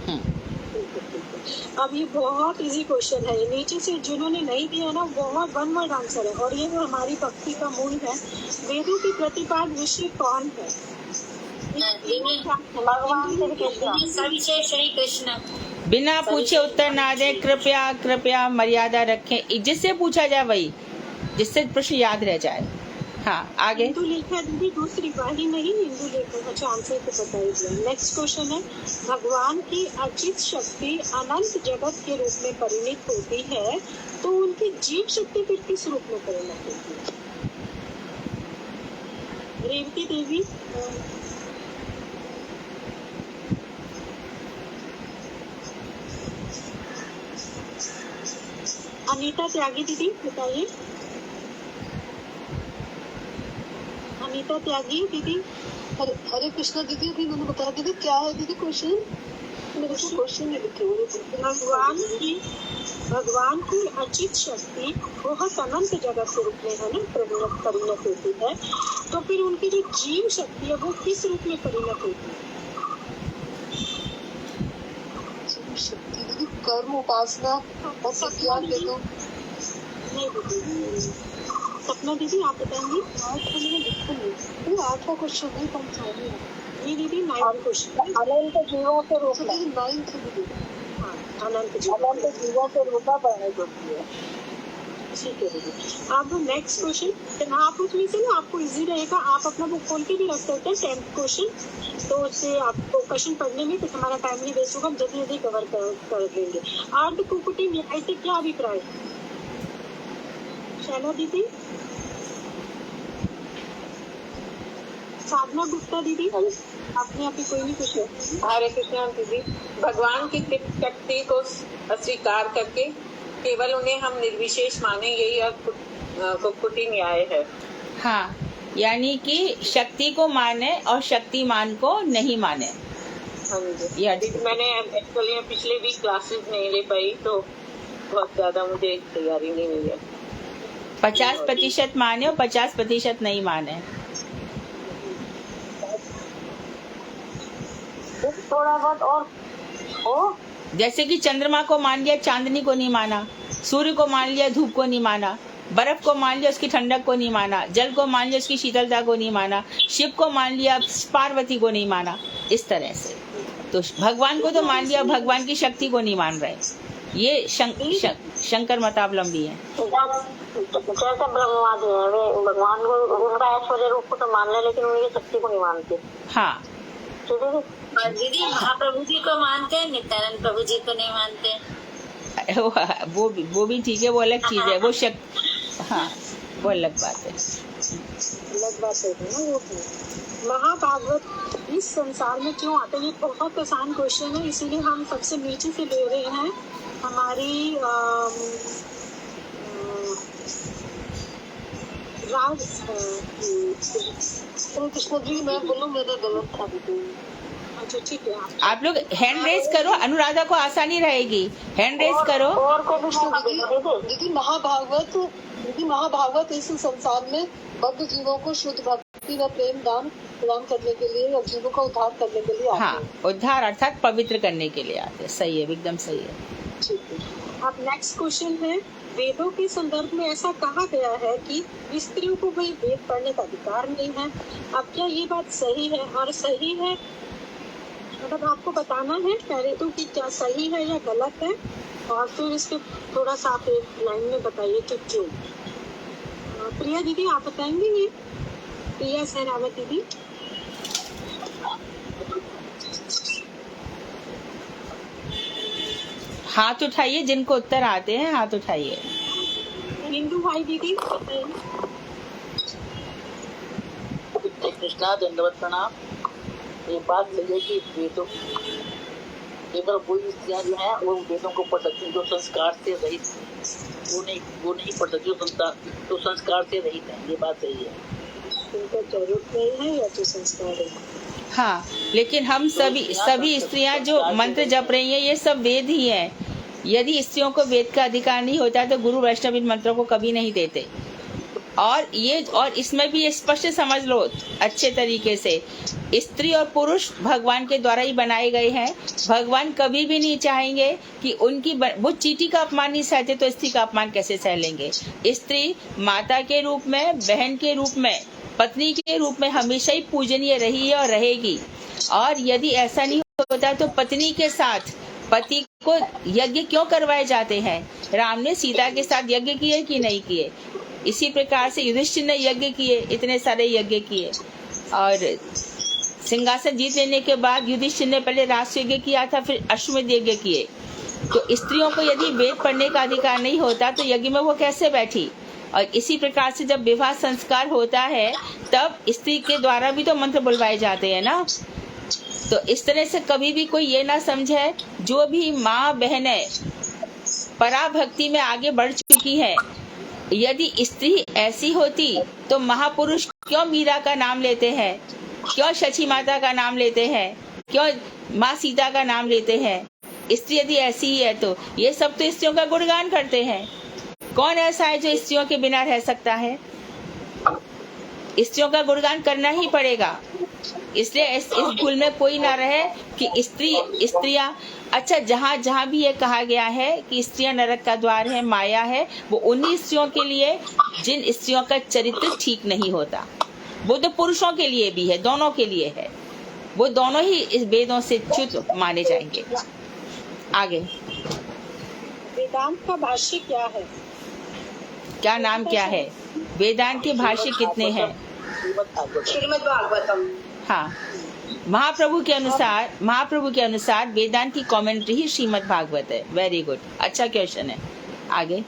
अब ये बहुत इजी क्वेश्चन है, नीचे से जिन्होंने नहीं दिया ना बहुत वन वर्ड आंसर है, और ये जो हमारी भक्ति का मूल है। वेदों की प्रतिपाद ऋषि कौन है? भगवान श्री कृष्ण। सविशेष श्री कृष्ण। बिना पूछे उत्तर ना दे, कृपया कृपया मर्यादा रखें। जिससे पूछा जाए वही, जिससे प्रश्न याद रह जाए। हाँ, आगे। हिंदू लेखा दीदी दूसरी वाही नहीं, हिंदू लेखा। अच्छा, आंसर तो बता ही दिया। नेक्स्ट क्वेश्चन है, भगवान की अचित शक्ति अनंत जगत के रूप में परिणित होती है, तो उनकी जीव शक्ति फिर किस रूप में परिणत होती है? रेवती देवी। अनीता त्यागी दीदी बताइए। अनीता त्यागी दीदी। हरे कृष्णा दीदी, अभी मैंने बताया दीदी क्या है दीदी क्वेश्चन? मेरे को क्वेश्चन नहीं लिखे हुए। भगवान की अचित शक्ति बहुत अनंत जगत के रूप में है ना परिणत होती है, तो फिर उनकी जो जीव शक्ति है वो किस रूप में परिणत होती है? जीव शक्ति दीदी कर्म, उपासना और ज्ञान दे दो। नहीं दीदी, सपना दीदी आप बताएंगी। आठवां क्वेश्चन नहीं पहुंचा रही। ये दीदी 9th क्वेश्चन। अनंत जीवों के रूप में। 9th दीदी। हाँ, अनंत जीवों के रूप में परिणत होती है। ठीक है दीदी। अब नेक्स्ट क्वेश्चन, आप उसमें से ना आपको इजी रहेगा, आप अपना बुक खोल के भी रख सकते हैं 10th क्वेश्चन, तो उससे आपको क्वेश्चन पढ़ने में कुछ हमारा टाइम नहीं वेस्ट होगा, जल्दी जल्दी कवर कर देंगे। आर्ट कुकुटी न्याय से क्या अभिप्राय? शैला दीदी। साधना गुप्ता दीदी। आपने अभी कोई नहीं पूछा। हरे कृष्णा दीदी, भगवान की शक्ति को अस्वीकार करके केवल उन्हें हम निर्विशेष माने, यही कुक्कुटी न्याय है। हाँ, यानी कि शक्ति को माने और शक्तिमान को नहीं माने। हाँ जी, मैंने एक्चुअली पिछले वीक क्लासेस नहीं ले पाई, तो बहुत ज्यादा मुझे तैयारी नहीं हुई है। 50% माने और 50% नहीं माने। थोड़ा बहुत और हो, जैसे कि चंद्रमा को मान लिया, चांदनी को नहीं माना। सूर्य को मान लिया, धूप को नहीं माना। बर्फ को मान लिया, उसकी ठंडक को नहीं माना। जल को मान लिया, उसकी शीतलता को नहीं माना। शिव को मान लिया, पार्वती को नहीं माना। इस तरह से तो भगवान को तो मान लिया, भगवान की शक्ति को नहीं मान रहे। ये शंकर मतावलंबी है। जैसे ब्रह्मवादी है, वे भगवान को उनका ऐश्वर्य रूप को तो मान ले, लेकिन उनकी शक्ति को नहीं मानते। हाँ दीदी, महाप्रभु जी को मानते हैं, नित्यानंद प्रभु जी को नहीं मानते। वो भी ठीक है, वो अलग चीज है। वो हाँ, वो अलग बात है। अलग बात है ना वो। महाभागवत इस संसार में क्यों आते हैं? ये बहुत आसान क्वेश्चन है, इसीलिए हम सबसे नीचे से ले रहे हैं। हमारी कृष्ण जी, मैं बोलूं मेरा गलत था दीदी। अच्छा ठीक है, आप लोग हैंड रेज करो, अनुराधा को आसानी रहेगी। हैंड रेज करो। और को भी दीदी महाभागवत इस संसार में बद्ध जीवों को शुद्ध भक्ति व प्रेम दान प्रदान करने के लिए और जीवों का उद्धार करने के लिए आते हैं। हाँ, उद्धार अर्थात पवित्र करने के लिए आते हैं। सही है, एकदम सही है। ठीक है। अब नेक्स्ट क्वेश्चन है, वेदों के संदर्भ में ऐसा कहा गया है कि स्त्रियों को भाई वेद पढ़ने का अधिकार नहीं है। अब क्या ये बात सही है? और सही है मतलब आपको बताना है पहले तो कि क्या सही है या गलत है, और फिर इसके थोड़ा सा आप एक लाइन में बताइए कि क्यों। प्रिया दीदी आप बताएंगे ये? प्रिया सहरावत दीदी। हाथ उठाइए, जिनको उत्तर आते हैं हाथ उठाइए। हिंदू भाई दीदी। कृष्णा दंडवत प्रणाम। ये बात सही है कि वेदों केवल वही स्त्रियां जो हैं वो वेदों को पढ़ सकती हैं जो संस्कार से रहित, वो नहीं पढ़ सकती जो संस्कार से रहित है। ये बात सही है। उनका चरित्र नहीं है या जो संस्कार है। हाँ, लेकिन हम सभी स्त्रियां जो मंत्र जप रही हैं ये सब वेद ही हैं। यदि स्त्रियों को वेद का अधिकार नहीं होता तो गुरु वैष्णव इन मंत्रों को कभी नहीं देते। और इसमें भी ये स्पष्ट समझ लो अच्छे तरीके से, स्त्री और पुरुष भगवान के द्वारा ही बनाए गए हैं। भगवान कभी भी नहीं चाहेंगे कि वो चींटी का अपमान नहीं सहते तो स्त्री का अपमान कैसे सह लेंगे। स्त्री माता के रूप में, बहन के रूप में, पत्नी के रूप में हमेशा ही पूजनीय रही है और रहेगी। और यदि ऐसा नहीं होता तो पत्नी के साथ पति को यज्ञ क्यों करवाए जाते हैं? राम ने सीता के साथ यज्ञ किए कि नहीं किए? इसी प्रकार से युधिष्ठिर ने यज्ञ किए, इतने सारे यज्ञ किए। और सिंहासन जीत लेने के बाद युधिष्ठिर ने पहले राष्ट्र यज्ञ किया था, फिर अश्वमेध यज्ञ किए। तो स्त्रियों को यदि वेद पढ़ने का अधिकार नहीं होता तो यज्ञ में वो कैसे बैठी? और इसी प्रकार से जब विवाह संस्कार होता है तब स्त्री के द्वारा भी तो मंत्र बुलवाए जाते हैं ना। तो इस तरह से कभी भी कोई ये ना समझे, जो भी माँ बहनें पराभक्ति में आगे बढ़ चुकी है, यदि स्त्री ऐसी होती तो महापुरुष क्यों मीरा का नाम लेते हैं, क्यों शची माता का नाम लेते हैं, क्यों माँ सीता का नाम लेते हैं? स्त्री यदि ऐसी ही है तो ये सब तो स्त्रियों का गुणगान करते हैं। कौन ऐसा है जो स्त्रियों के बिना रह सकता है? स्त्रियों का गुणगान करना ही पड़ेगा। इसलिए इस भूल में कोई ना रहे कि स्त्रियां, अच्छा जहाँ जहाँ भी ये कहा गया है कि स्त्रियां नरक का द्वार है, माया है, वो उन्हीं स्त्रियों के लिए जिन स्त्रियों का चरित्र ठीक नहीं होता। वो तो पुरुषों के लिए भी है, दोनों के लिए है। वो दोनों ही इस वेदों से च्युत माने जाएंगे। आगे वेदांत का भाष्य क्या है? क्या नाम क्या है? वेदांत के भाष्य कितने हैं? श्रीमद् भागवतम। हाँ, महाप्रभु के अनुसार वेदांत की कमेंट्री ही श्रीमद् भागवत है। वेरी गुड, अच्छा क्वेश्चन है। आगे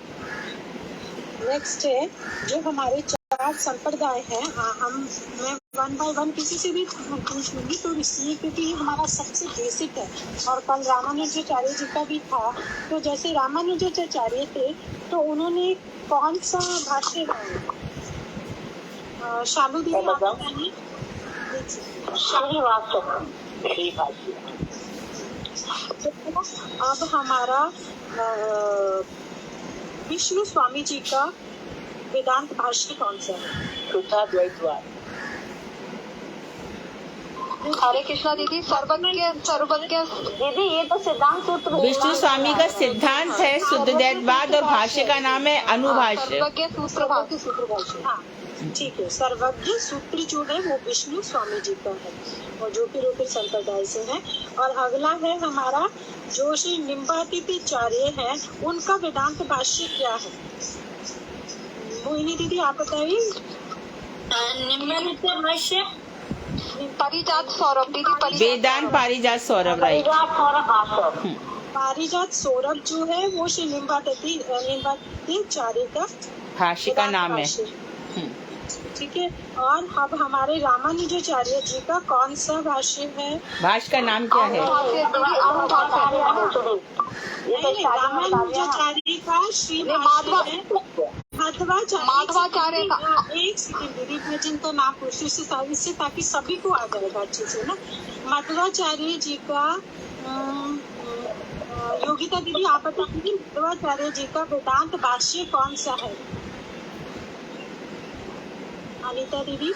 नेक्स्ट है जो हमारे 4 संप्रदाय हैं। मैं 1 बाय 1 किसी से भी पूछ लूंगी तो इसलिए क्योंकि ये हमारा सबसे बेसिक है। और कल रामानुजाचार्य जी का भी था। तो जैसे रामानुजाचार्य थे तो उन्होंने कौन सा भाष्य शालू दी अब हमारा विष्णु स्वामी जी का वेदांत भाष्य कौन सा है? हरे कृष्णा दीदी। सर्वज्ञ दीदी ये तो सिद्धांत सूत्र विष्णु स्वामी का सिद्धांत है शुद्धदैववाद और भाष्य का नाम है अनुभाष्य। सर्वज्ञ सूत्र भाष्य। हाँ ठीक है, सर्वज्ञ सूत्र जो है वो विष्णु स्वामी जी का है और जो कि संप्रदाय से है। और अगला है हमारा जो श्री निम्बातीचार्य है, उनका वेदांत भाष्य क्या है? मोहिनी दीदी आप बताइए। निम्बातीचार्य भाष्य पारिजात सौरभ दीदी। वेदांत पारिजात सौरभ, राइट। पारिजात सौरभ जो है वो श्री निम्बातीचार्य का भाष्य का नाम है। ठीक है। और अब हमारे रामानुजाचार्य जी का कौन सा भाष्य है? भाष्य का नाम क्या है? रामानुजाचार्य का श्री माधवाचार्य का। एक सेकंड दीदी, मैं जिनका नाम पूछती इससे ताकि सभी को आ जाएगा अच्छे से ना। माधवाचार्य जी का योगिता दीदी आप बताइए, माधवाचार्य जी का वेदांत भाष्य कौन सा है? अनिता दीदी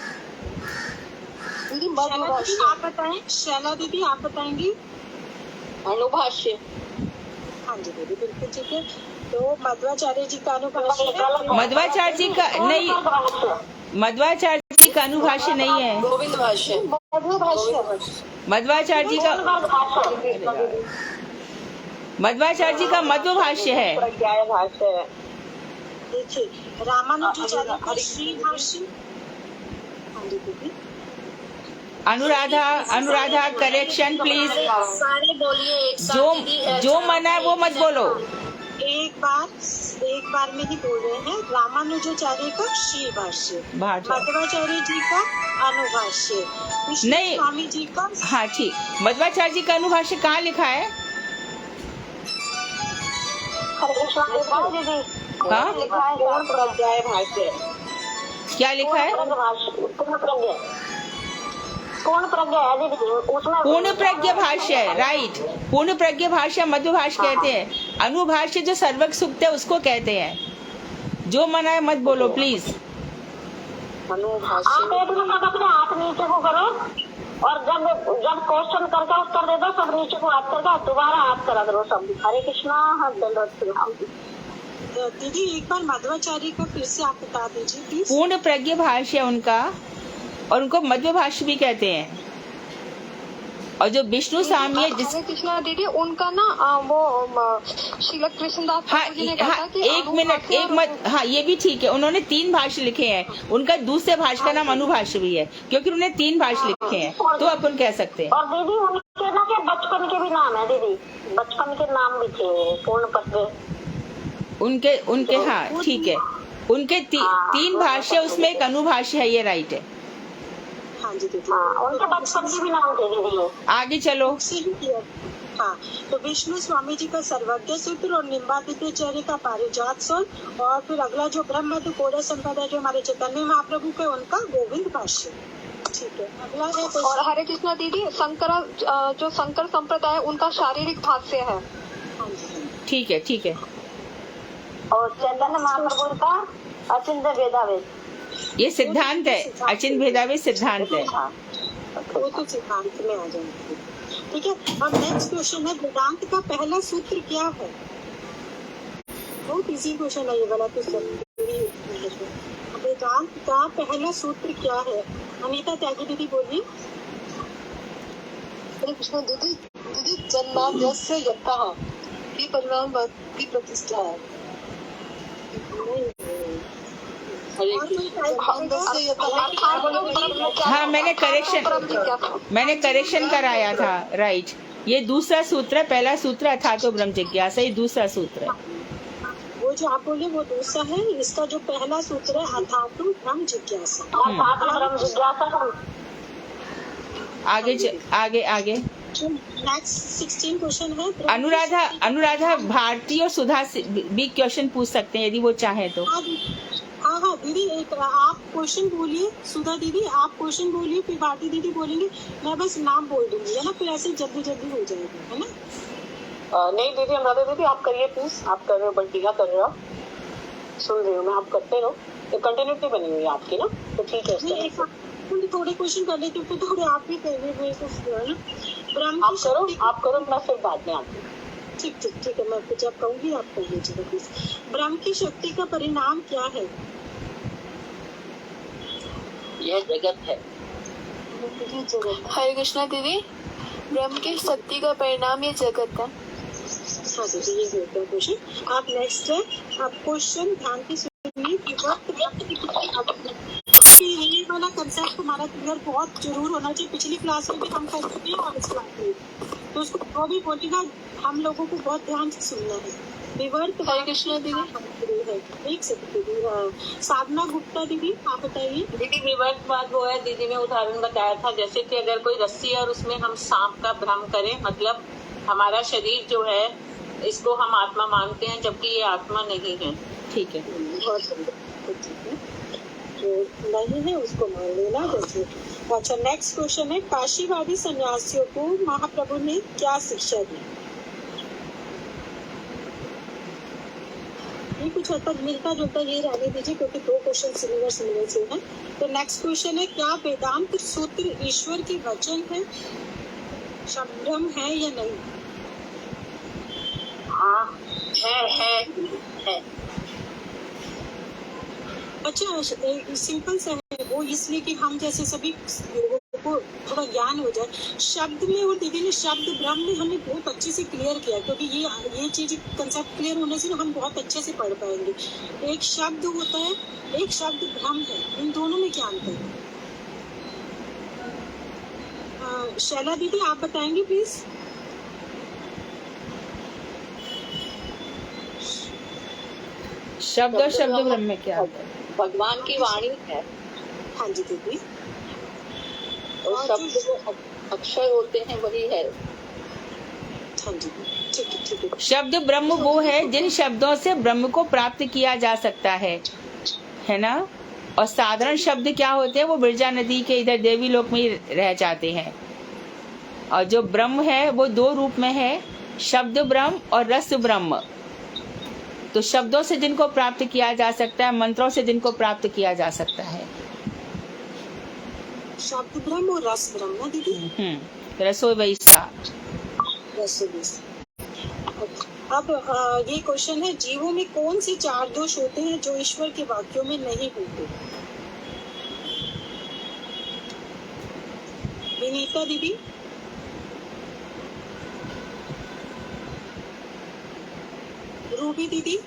आप बताएं। शैला दीदी आप बताएंगी? अनुभाष्य। हाँ जी दीदी बिल्कुल ठीक है। तो मध्वाचार्य जी का अनुभाष्य है। मध्वाचार्य जी का नहीं, मध्वाचार्य जी का अनुभाष्य नहीं है। गोविंद भाष्य। मध्वाचार्य जी का मध्व भाष्य है। देखिए रामानुजाचार्य का श्री भाष्य। Anuradha correction please. सारे बोलिए एक साथ। जो मना है वो मत बोलो। एक बार में ही बोल रहे हैं। रामानुजाचार्य का श्री भाष्य, मध्वाचार्य जी का अनुभाष्य, नहीं स्वामी जी का। हाँ ठीक, मध्वाचार्य जी का अनुभाष्य कहाँ लिखा है? हाँ क्या लिखा है? पूर्ण प्रज्ञा है दीदी, उसमें पूर्ण प्रज्ञ भाष्य है, राइट। पूर्ण प्रज्ञ भाष्य मध्य भाष्य कहते हैं। अनुभाष्य जो सर्वज्ञ सूक्त है उसको कहते हैं। जो मना है मत बोलो प्लीज। आप एक मिनट अपने हाथ नीचे को करो और जब क्वेश्चन करके उत्तर दे दो सब नीचे को हाथ करके दोबारा हाथ करा दो सब। हरे कृष्णा, हर दंडवत। दीदी एक बार मध्वाचार्य का फिर से आप बता दीजिए प्लीज। पूर्ण प्रज्ञ भाष्य है उनका, और उनको मध्य भाष्य भी कहते हैं। और जो विष्णु स्वामी है जिस हरे कृष्णा दीदी, उनका ना वो श्रील कृष्णदास हाँ, जी ने कहा हाँ कि एक मिनट, एक मत, हाँ ये भी ठीक है। उन्होंने 3 भाष्य लिखे हैं। उनका दूसरे भाष्य का नाम अनुभाष्य भी है, क्योंकि उन्होंने 3 भाष्य लिखे हैं, तो अपन कह सकते हैं। और दीदी उनके ना के बचपन के भी नाम है दीदी, बचपन के नाम भी थे पूर्ण प्रज्ञा उनके हाँ ठीक है। उनके 3 भाष्य, उसमें एक अनुभाष्य है, ये राइट है। हाँ जी दीदी, उनके बचपन के भी नाम थे दीदी। आगे चलो। से ही किया। हाँ, तो विष्णु स्वामी जी का सर्वज्ञ सूत्र और निम्बादित्याचार्य का पारिजात सूत्र, और फिर अगला जो ब्रह्म मधु कोड़ा संप्रदाय जो हमारे चैतन्य महाप्रभु के, उनका गोविंद भाष्य। ठीक है, अगला है और हरे कृष्णा दीदी, जो शंकर संप्रदाय है उनका शारीरिक भाष्य है। ठीक है, ठीक है। और चैतन्य महाप्रभु का अचिंत्य भेदाभेद, ये सिद्धांत है। अचिंत्य भेदाभेद सिद्धांत है। वो तो सिद्धांत में आ जाएंगे। ठीक है, अब नेक्स्ट क्वेश्चन है, वेदांत का पहला सूत्र क्या है? बहुत इजी क्वेश्चन है ये वाला। तो वेदांत का पहला सूत्र क्या है? अनीता त्यागी दीदी बोलिए। हरे कृष्ण दीदी, जन्माद्यस्य यत्तः की परिणाम की प्रतिष्ठा है। हाँ, मैंने करेक्शन कराया था, राइट। ये दूसरा सूत्र है, पहला सूत्र अथातो ब्रह्म जिज्ञासा, ये दूसरा सूत्र है। वो जो आप बोले वो दूसरा है, इसका जो पहला सूत्र है अथातो ब्रह्म जिज्ञासा। आगे नेक्स्ट 16 क्वेश्चन है। अनुराधा भारती और सुधा भी क्वेश्चन पूछ सकते हैं यदि वो चाहे तो। हाँ दीदी, एक आप क्वेश्चन बोलिए, सुधा दीदी आप क्वेश्चन बोलिए, फिर भारती दीदी बोलेंगे, मैं बस नाम बोल दूंगी, है ना, फिर ऐसे जल्दी जल्दी हो जाएगा, है ना। नहीं दीदी, अनुराधा दीदी आप करिए प्लीज। आप कर रहे हो, बढ़िया कर रहे हो, सुन रही हूँ मैं, आप करते रहो। तो कंटिन्यूटी बनी हुई है आपकी ना, तो ठीक है। थोड़े क्वेश्चन कर लेते हो, थोड़े आप भी करिए। आप करो, मैं फिर बाद में आती हूँ। ठीक है, मैं जब कहूँगी आप कहिए प्लीज। ब्रह्म की शक्ति का परिणाम क्या है? यह जगत है। हरे कृष्णा दीदी, ब्रह्म की शक्ति का परिणाम ये जगत है। हाँ दीदी, ये होता है क्वेश्चन। आप नेक्स्ट है, आप क्वेश्चन ध्यान से सुनिए। ये वाला कंसेप्ट हमारा क्लियर बहुत जरूर होना चाहिए। पिछली क्लास में भी हम कर चुके हैं और इस क्लास में, तो उसको जो भी बोलेगा हम लोगों को बहुत ध्यान से सुनना है। विवर्त हरे कृष्णा दीदी, एक सेकंड। साधना गुप्ता दीदी आप बताइए। दीदी विवर्तवाद वो है, दीदी ने उदाहरण बताया था, जैसे कि अगर कोई रस्सी है और उसमें हम सांप का भ्रम करें, मतलब हमारा शरीर जो है इसको हम आत्मा मानते हैं, जबकि ये आत्मा नहीं है। ठीक है, नहीं है उसको मान लेना जैसे। अच्छा, नेक्स्ट क्वेश्चन है, काशीवादी सन्यासियों को महाप्रभु ने क्या शिक्षा दी? ये कुछ हद तक मिलता जुलता ये रहने दीजिए, क्योंकि 2 क्वेश्चन सिमिलर से हैं। तो नेक्स्ट क्वेश्चन है, क्या वेदांत सूत्र ईश्वर के वचन है, शब्दम है या नहीं? हाँ है। अच्छा, सिंपल सा है वो, इसलिए कि हम जैसे सभी लोगों को थोड़ा ज्ञान हो जाए। शब्द में, और दीदी ने शब्द ब्रह्म में हमें बहुत अच्छे से क्लियर किया, क्योंकि ये चीज कंसेप्ट क्लियर होने से हम बहुत अच्छे से पढ़ पाएंगे। एक शब्द होता है, एक शब्द ब्रह्म है, इन दोनों में क्या अंतर है? शैला दीदी आप बताएंगे प्लीज। शब्द और शब्द ब्रह्म में क्या होता है? भगवान की वाणी है। हाँ जी दीदी। और शब्द जो अक्षर होते हैं वही है। हाँ जी, ठीक है। शब्द ब्रह्म वो है जिन शब्दों से ब्रह्म को प्राप्त किया जा सकता है ना। और साधारण शब्द क्या होते हैं, वो बिरजा नदी के इधर देवी लोक में ही रह जाते हैं। और जो ब्रह्म है वो दो रूप में है, शब्द ब्रह्म और रस ब्रह्म। तो शब्दों से जिनको प्राप्त किया जा सकता है, मंत्रों से जिनको प्राप्त किया जा सकता है। शब्द ब्रह्म और रस ब्रह्म ना दीदी? रसो वैसा। अब ये क्वेश्चन है, जीवों में कौन से 4 दोष होते हैं जो ईश्वर के वाक्यों में नहीं होते? विनीता दीदी। रूबी दीदी।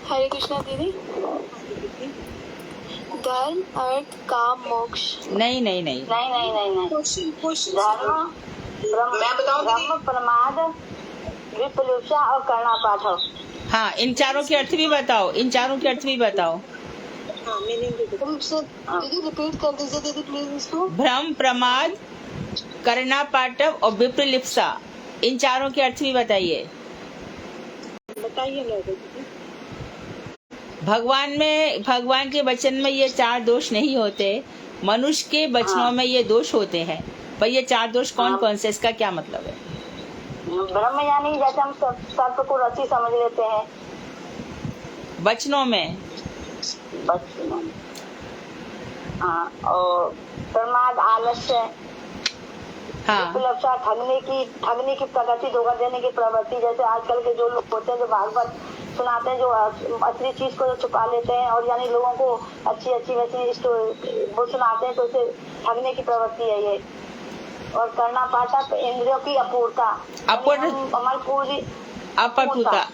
हरे कृष्णा दीदी। धर्म, अर्थ, काम, मोक्ष। नहीं। क्वेश्चन धर्म, ब्रह्म, प्रमाद, विप्लुषा और कर्णा पाठव। हाँ, इन चारों के अर्थ भी बताओ, हाँ, मैंने दीदी रिपीट कर दीजिए दीदी प्लीज इसको। भ्रम, प्रमाद, करना पाठव और विप्रलिप्सा, इन चारों के अर्थ भी बताइए। भगवान के वचन में ये 4 दोष नहीं होते, मनुष्य के वचनों में ये दोष होते हैं। पर ये 4 दोष कौन कौन से, इसका क्या मतलब है? ब्रह्म यानी जैसे हम सर्प को रस्सी समझ लेते हैं, वचनों में। हाँ, और प्रमाद आलस्य, हाँ, विप्लुषा ठगने की प्रगति, धोखा देने की प्रवृत्ति। जैसे आजकल के जो लोग होते हैं जो भागवत सुनाते हैं, जो असली चीज को छुपा लेते हैं और यानी लोगों को अच्छी वैसी वो सुनाते हैं, तो उसे ठगने की प्रवृत्ति है ये। और करना पाठक, इंद्रियों की अपूर्णता, हमारी पूरी अपटुता।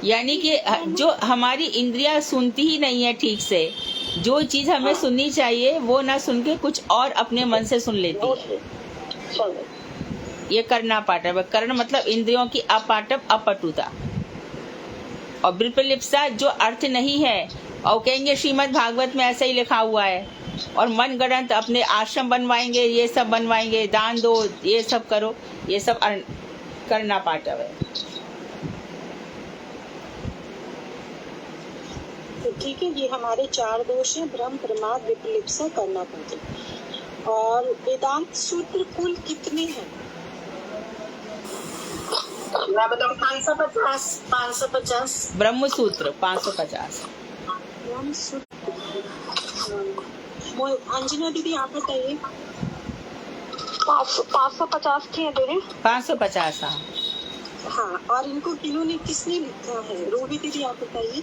यानी कि जो हमारी इंद्रियां सुनती ही नहीं है ठीक से, जो चीज हमें सुननी चाहिए वो ना सुन के कुछ और अपने मन से सुन लेती है। ये करना पाठव। कर्ण मतलब इंद्रियों की अपाटव, अपटुता। और विप्रलिप्सा जो अर्थ नहीं है, और कहेंगे श्रीमद् भागवत में ऐसा ही लिखा हुआ है, और मन गढ़ंत अपने आश्रम बनवाएंगे, ये सब बनवाएंगे, दान दो, ये सब करो, ये सब करना पाठव है। तो ठीक है, ये हमारे 4 दोष हैं, भ्रम, प्रमाद, विप्लुषा, करना पाठव। और वेदांत सूत्र कुल कितने हैं? मैं बताऊँ 550। ब्रह्म सूत्र 550। अंजना दीदी आप बताइए। 550 की है दीदी। 550। हाँ, और इनको किन्होंने किसने लिखा है? रूबी दीदी आप बताइए।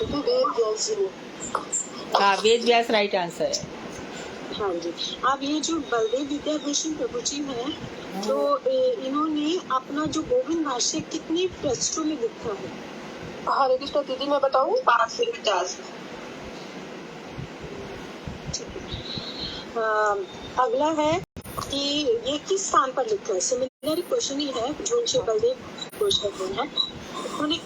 वेद व्यास जी ने। हाँ, वेद व्यास राइट आंसर है। हाँ जी। अब ये जो बलदेव विद्याभूषण प्रभु जी हैं, तो इन्होंने अपना जो गोविंद भाष्य कितने पृष्ठों में लिखा है? हरे कृष्णा दीदी मैं बताऊँ 550। अगला है कि ये किस स्थान पर लिखा है? सिमिलर क्वेश्चन ही है जो श्री बलदेव घोष करते हैं। उन्होंने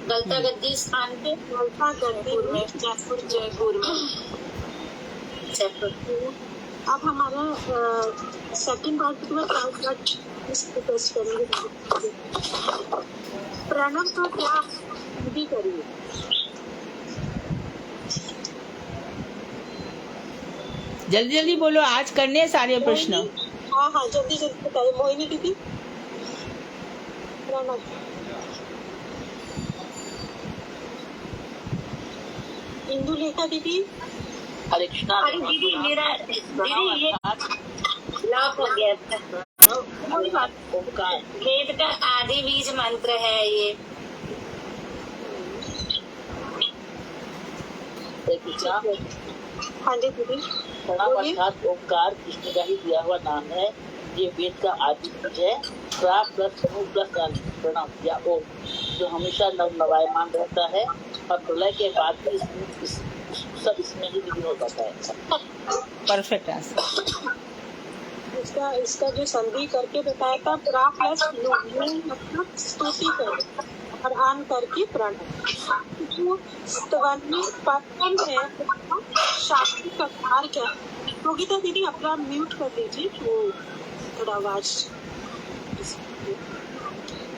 गलता गद्दी स्थान पे, जयपुर में। अब हमारा सेकंड पार्ट में डिस्कस करेंगे। प्रणव तो क्या भी करिए। जल्दी जल्दी बोलो, आज करने हैं सारे प्रश्न। हाँ, जल्दी बताइए। मोहिनी दीदी। प्रणव। इंदु लेखा दीदी। हरे कृष्णा। अरे दीदी मेरा दीदी ये लॉक लग गया था। वेद का आदि बीज मंत्र है ये। हाँ जी दीदी। प्रणव अर्थात ओंकार कृष्ण का ही दिया हुआ नाम है। ये वेद का आदि बीज है। प्रा प्लस प्रणव या ओम, जो हमेशा नवायमान रहता है और प्रलय के बाद भी सब इसमें ही विलीन हो जाता है। Perfect answer. इसका जो संधि करके बताया था, प्रा प्लस मतलब स्तुति कर और आन करके प्रणव। जो स्तवनी पठन है, शास्त्रीय प्रकार क्या है? योगिता दीदी अपना म्यूट कर दीजिए, वो थोड़ा आवाज।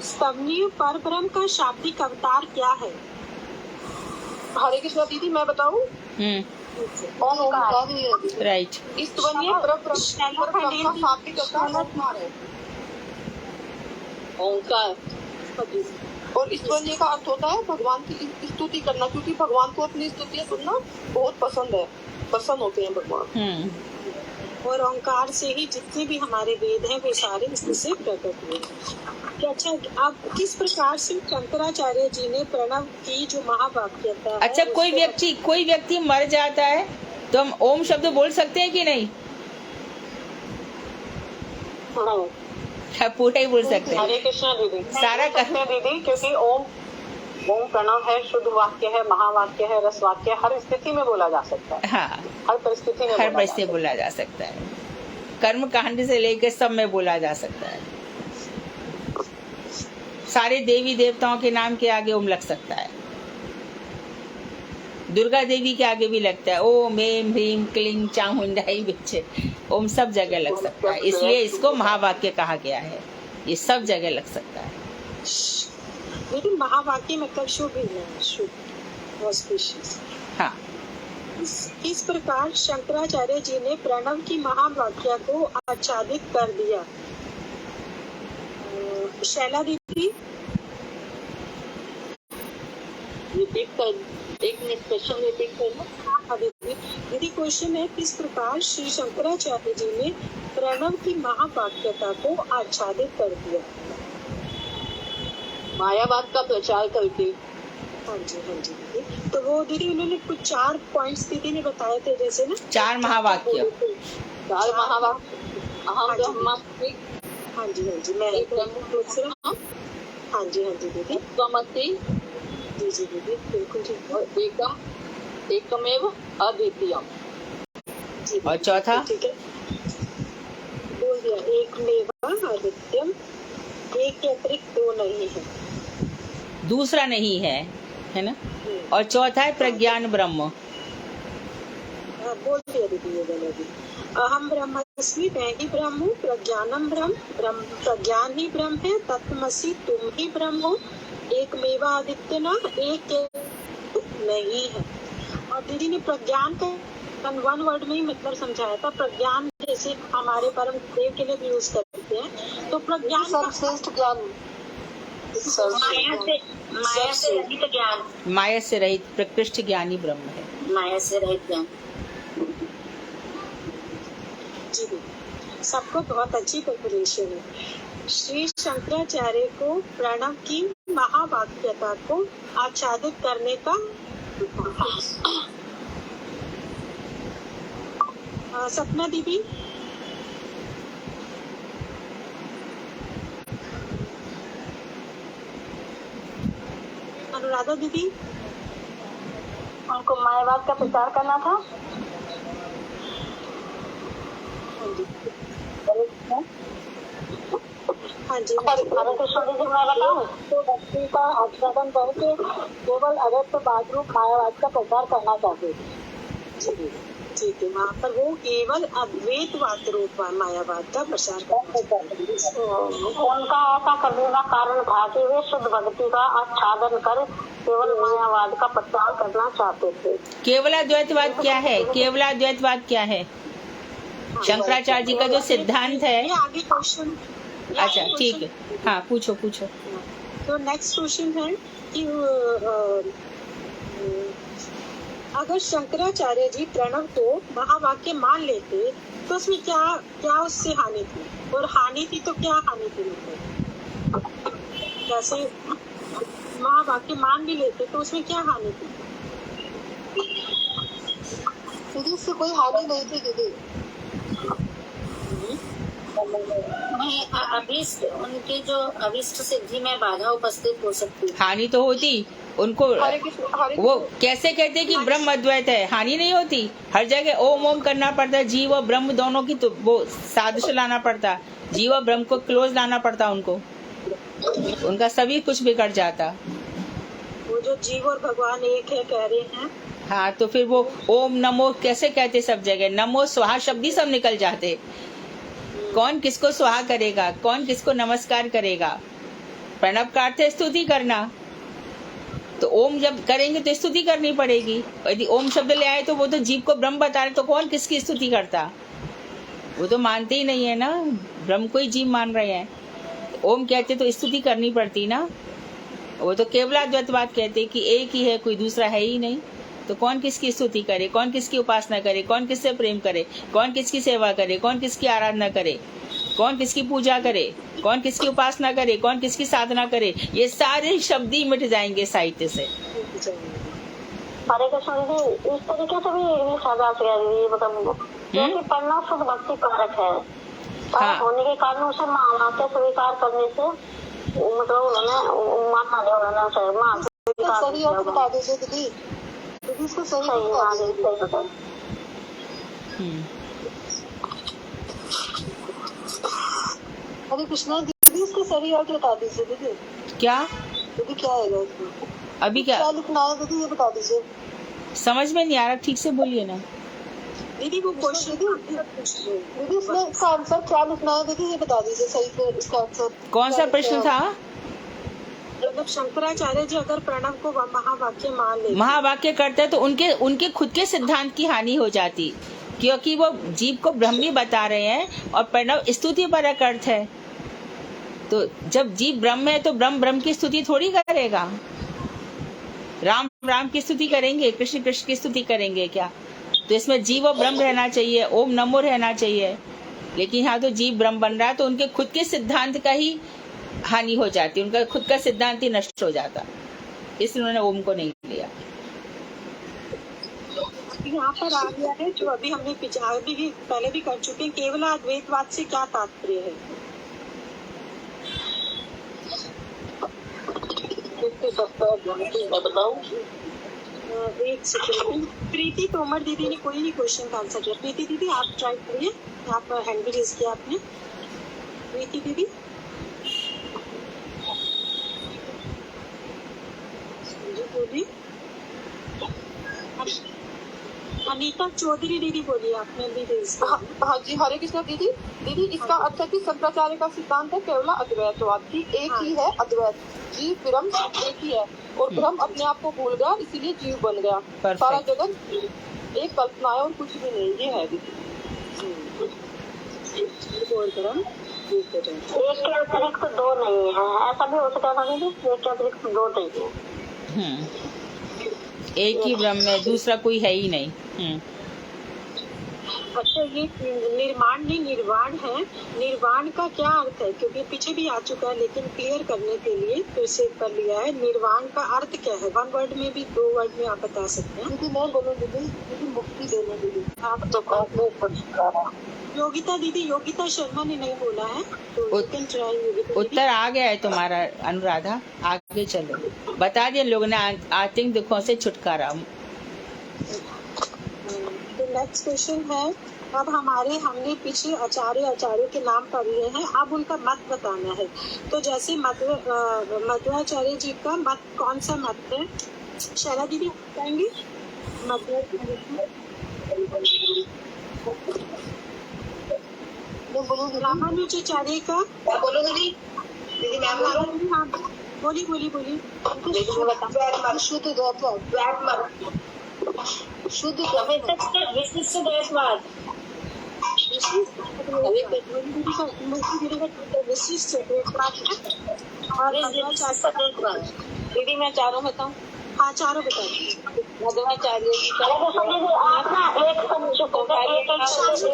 स्तवनीय परब्रह्म का शाब्दिक अवतार क्या है? हरे कृष्णा दीदी, मैं बताऊं? ओंकार ही है। राइट। स्तवनीय परब्रह्म का शाब्दिक अवतार ओंकार है। ओंकार। और स्तवनीय का अर्थ होता है भगवान की स्तुति करना, क्योंकि भगवान को अपनी स्तुतियां सुनना बहुत पसंद है, प्रसन्न होते हैं भगवान। और ओंकार से ही जितने भी हमारे वेद हैं वो सारे इससे प्रकट हुए। क्या अच्छा, अब किस प्रकार से शंकराचार्य जी ने प्रणव की जो महावाक्यता है, अच्छा, कोई व्यक्ति मर जाता है तो हम ओम शब्द बोल सकते हैं कि नहीं? पूरा ही बोल सकते हैं। हरे कृष्णा दीदी, सारा करते हैं दीदी, क्योंकि ओम प्रणव है, शुद्ध वाक्य है, महावाक्य है, रस वाक्य, हर स्थिति में बोला जा सकता है। हाँ, हर परिस्थिति में बोला जा सकता है। कर्म कांड से लेकर सब में बोला जा सकता है। सारे देवी देवताओं के नाम के आगे ओम लग सकता है। दुर्गा देवी के आगे भी लगता है ओम एम ह्रीम क्लीं चामुंडाई बिच्छे। ओम सब जगह लग सकता है, इसलिए इसको महावाक्य कहा गया है। ये सब जगह लग सकता है। लेकिन महावाक्य मतलब शुभ ही है, शुभ ऑस्पिशियस। हाँ। इस प्रकार शंकराचार्य जी ने प्रणव की महावाक्य को आच्छादित कर दिया। शैला दीदी, एक मिनट क्वेश्चन रिपीट करना। दीदी क्वेश्चन है, किस प्रकार श्री शंकराचार्य जी ने प्रणव की महावाक्यता को आच्छादित कर दिया? मायावाद का प्रचार करके। हाँ जी दीदी। तो वो दीदी उन्होंने कुछ 4 पॉइंट्स दीदी ने बताए थे, जैसे ना 4 महावाक्य। अहम ब्रह्मास्मि। हाँ जी मैं एक दूसरा। हाँ जी दीदी। त्वमसि। जी दीदी, बिल्कुल ठीक है। और एकमेव अद्वितीयम। और चौथा? ठीक है, बोल दिया, एकमेव अद्वितीयम, एक के अतिरिक्त 2 नहीं है, दूसरा नहीं है ना? और चौथा है प्रज्ञान ब्रह्म। बोल दिया दीदी, ये बोला दी। अहम ब्रह्मास्मि, मैं ही ब्रह्म हूँ, प्रज्ञानम ब्रह्म, प्रज्ञान ही ब्रह्म है, तत्वमसि, तुम ही ब्रह्म हो, एक मेवा आदित्य ना, एक नहीं है। और दीदी ने प्रज्ञान का 1 वर्ड में ही मतलब समझाया था। प्रज्ञान जैसे हमारे परम देव के लिए भी यूज करते हैं, तो प्रज्ञान सर्वश्रेष्ठ ज्ञान, माया से रहित ज्ञान, माया से रहित प्रकृष्ट ज्ञानी ब्रह्म है। माया से रहित ज्ञान। जी, सबको बहुत अच्छी प्रिपरेशन है। श्री शंकराचार्य को प्रणव की महावाक्यता को आच्छादित करने का सपना दीदी। अनुराधा दीदी, उनको मायावाद का प्रचार करना था। हाँ जी, हरे कृष्ण दीदी, मैं बताऊं तो भक्ति का आच्छादन करके केवल अव्यक्तवाद रूप मायावाद का प्रचार करना चाहते थे। जी ठीक है, वहाँ पर वो केवल अद्वैतवाद रूप मायावाद का प्रचार करते। उनका ऐसा करने का कारण था कि वे शुद्ध भक्ति का आच्छादन कर केवल मायावाद का प्रचार करना चाहते थे। केवलाद्वैतवाद क्या है? केवलाद्वैतवाद क्या है? शंकराचार्य जी का जो सिद्धांत है। आगे क्वेश्चन। अच्छा ठीक है, हाँ पूछो। तो नेक्स्ट क्वेश्चन है कि अगर शंकराचार्य जी प्रणव को महावाक्य मान लेते तो उसमें क्या उससे हानि थी, और हानि थी तो क्या हानि थी? मतलब जैसे महावाक्य मान भी लेते तो उसमें क्या हानि थी? दीदी इससे कोई हानि नहीं थी दीदी। नहीं, अभीष्ट उनके जो अभीष्ट सिद्धि में बाधा उपस्थित हो सकती है। हानि तो होती उनको। वो कैसे कहते कि ब्रह्म अद्वैत है, हानि नहीं होती? हर जगह ओम ओम करना पड़ता, जीव और ब्रह्म दोनों की तो वो सादृश्य लाना पड़ता, जीव और ब्रह्म को क्लोज लाना पड़ता उनको, उनका सभी कुछ बिगड़ जाता। वो जो जीव और भगवान एक है कह रहे हैं, हाँ, तो फिर वो ओम नमो कैसे कहते सब जगह, नमो स्वाहा शब्द ही सब निकल जाते। कौन किसको स्वाहा करेगा, कौन किसको नमस्कार करेगा। प्रणव का अर्थ है स्तुति करना, तो ओम जब करेंगे तो स्तुति करनी पड़ेगी। यदि ओम शब्द ले आए तो वो तो जीव को ब्रह्म बता रहे, तो कौन किसकी स्तुति करता। वो तो मानते ही नहीं है ना, ब्रह्म को ही जीव मान रहे हैं। ओम कहते तो स्तुति करनी पड़ती ना। वो तो केवलाद्वैतवाद कहते कि एक ही है, कोई दूसरा है ही नहीं। तो कौन किसकी स्तुति करे, कौन किसकी उपासना करे, कौन किससे प्रेम करे, कौन किसकी सेवा करे, कौन किसकी आराधना करे, कौन किसकी पूजा करे, कौन किसकी उपासना करे, कौन किसकी साधना करे, ये सारे शब्द ही मिट जाएंगे साहित्य से। हरे कृष्ण दीदी, इस तरीके से भी इंग्लिश साझा किया दीदी, मतलब क्योंकि पढ़ना शुद्ध भक्ति कारक है। कारक होने के कारण उसे मां के स्वीकार करने से मतलब उन्होंने माना दिया, उन्होंने मां सही अर्थ बता दीजिए दीदी, दीदी इसको सही बता। हरे कृष्णा दीदी, इसको सही अर्थ बता दीजिए दीदी। क्या दीदी क्या है इसमें, अभी क्या लिखना है दीदी, ये बता दीजिए। समझ में नहीं आ रहा, ठीक से बोलिए ना दीदी। वो क्वेश्चन दीदी, इसमें इसका आंसर क्या लिखना है दीदी, ये बता दीजिए सही से इसका आंसर। कौन सा प्रश्न था। मतलब शंकराचार्य जी अगर प्रणव को महावाक्य मान ले, महावाक्य करते हैं तो उनके खुद के सिद्धांत की हानि हो जाती, क्योंकि वो जीव को ब्रह्मी बता रहे हैं और प्रणव स्तुति परक अर्थ है। तो जब जीव ब्रह्म है तो ब्रह्म की स्तुति थोड़ी करेगा। राम राम की स्तुति करेंगे, कृष्ण कृष्ण की स्तुति करेंगे क्या। तो इसमें जीव और ब्रह्म रहना चाहिए, ओम नमो रहना चाहिए। लेकिन यहाँ तो जीव ब्रह्म बन रहा है, तो उनके खुद के सिद्धांत का ही हानि हो जाती, उनका खुद का सिद्धांत ही नष्ट हो जाता, इसलिए उन्होंने ओम को नहीं लिया। यहाँ पर आ गया है जो अभी हमने पहले भी कर चुके हैं, केवल अद्वैतवाद से क्या तात्पर्य है। मैं बताऊं, एक सेकंड। प्रीति तोमर दीदी ने कोई नहीं क्वेश्चन का आंसर दिया। प्रीति दीदी आप ट्राई करिए, आप हैंड भी रेज किया आपने। प्रीति दीदी, बोली। अनीता चौधरी दीदी बोलिए, आपने भी रेज किया। हाँ जी, हरे कृष्ण दीदी। दीदी इसका अर्थ है कि शंकराचार्य का सिद्धांत है केवल अद्वैतवाद की, एक ही है अद्वैत, जीव ब्रह्म एक ही है और ब्रह्म अपने आप को भूल गया, इसीलिए जीव बन गया। सारा जगत एक कल्पना है और कुछ भी नहीं, ये है दीदी। एक के अतिरिक्त दो नहीं है, ऐसा भी हो सकता है दीदी, एक के अतिरिक्त दो नहीं है। एक ही ब्रह्म है, दूसरा कोई है ही नहीं। अच्छा, ये निर्माण नहीं निर्वाण है। निर्वाण का क्या अर्थ है, क्योंकि पीछे भी आ चुका है, लेकिन क्लियर करने के लिए फिर से कर लिया है। निर्वाण का अर्थ क्या है, वन वर्ड में भी, दो वर्ड में आप बता सकते हैं। दीदी मैं बोलूँ दीदी, मुक्ति देने दीदी। आप तो योगिता दीदी, योगिता शर्मा ने नहीं बोला है, तो उत्तर आ गया है तुम्हारा अनुराधा, आगे चलो। बता दिए लोगों ने आर्थिक दुखों से छुटकारा। तो नेक्स्ट क्वेश्चन है, अब हमने पीछे आचार्यों के नाम पढ़ लिए हैं, अब उनका मत बताना है। तो जैसे मध्वाचार्य जी का मत कौन सा मत है, शैला दीदी बताएंगे। रामानुजाचार्य का बोलो दीदी। दीदी मैं बोली शुद्ध शुद्ध विशिष्ट द्वैतवाद। विशिष्ट दीदी मैं चारों बताऊं। हाँ चारों बता दीजिए। मध्वाचार्य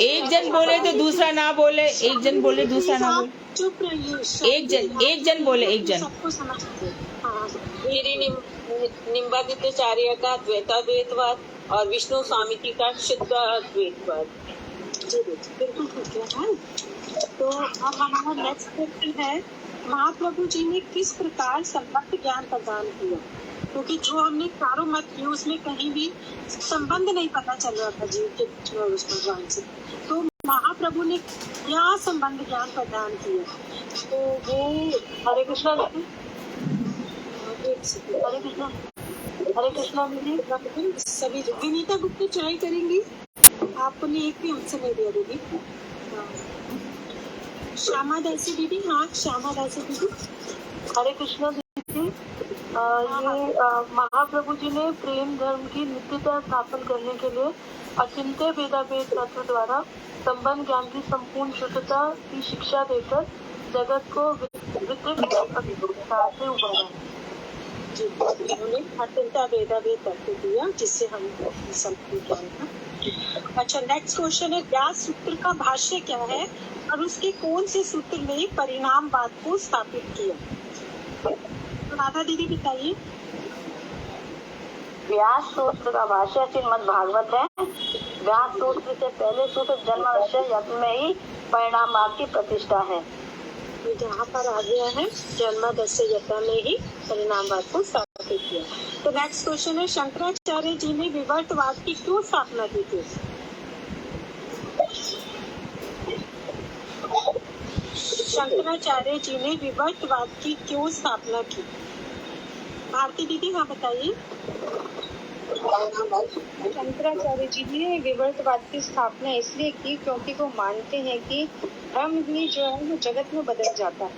एक जन बोले तो दूसरा ना बोले, एक जन बोले दूसरा ना बोले, चुप रहिए। एक जन बोले, एक जन। सबको समझ निम्बादित्याचार्य का द्वैताद्वैतवाद और विष्णु स्वामी जी का शुद्ध अद्वैतवाद। बिल्कुल ठीक है। तो अब हमारा नेक्स्ट क्वेश्चन है, महाप्रभु जी ने किस प्रकार संबंध ज्ञान प्रदान किया, क्योंकि जो हमने चारों मत किए उसमें कहीं भी संबंध नहीं पता चल रहा था जीव के उस भगवान से। तो महाप्रभु ने क्या संबंध ज्ञान प्रदान किया, तो वो हरे कृष्णा हरे कृष्णा हरे कृष्णा दीदी। सभी विनीता गुप्ता ट्राई करेंगी, आपको ने एक भी आंसर नहीं दिया दीदी। श्यामा दासी दीदी, हाँ श्यामा दासी दीदी। हरे कृष्णा दीदी। महाप्रभु जी ने प्रेम धर्म की नित्यता स्थापन करने के लिए अचिंत्य वेदावेद तत्व द्वारा संबंध ज्ञान की संपूर्ण शुद्धता की शिक्षा देकर जगत को वितरित से उबारा। जी, उन्होंने अत्यंता वेदावेद तत्व दिया जिससे हम संपूर्ण ज्ञान था। अच्छा, नेक्स्ट क्वेश्चन है, व्यास सूत्र का भाष्य क्या है और उसके कौन से सूत्र ने परिणामवाद को स्थापित किया? राधा दीदी बताइए। व्यास सूत्र का भाष्य श्रीमद् भागवत है। व्यास सूत्र से पहले सूत्र जन्माश्रय यज्ञ में ही परिणामवाद की प्रतिष्ठा है। यहाँ पर आ गया है जन्मादस्य यज्ञ में ही परिणामवाद को स्थापित किया। तो नेक्स्ट क्वेश्चन है, शंकराचार्य जी ने विवर्तवाद की क्यों स्थापना की थी? शंकराचार्य जी ने विवर्तवाद की क्यों स्थापना की? भारती दीदी, हाँ बताइए। शंकराचार्य जी ने विवर्तवाद की स्थापना इसलिए की क्योंकि वो मानते हैं कि ब्रह्म ही जो है वो जगत में बदल जाता है,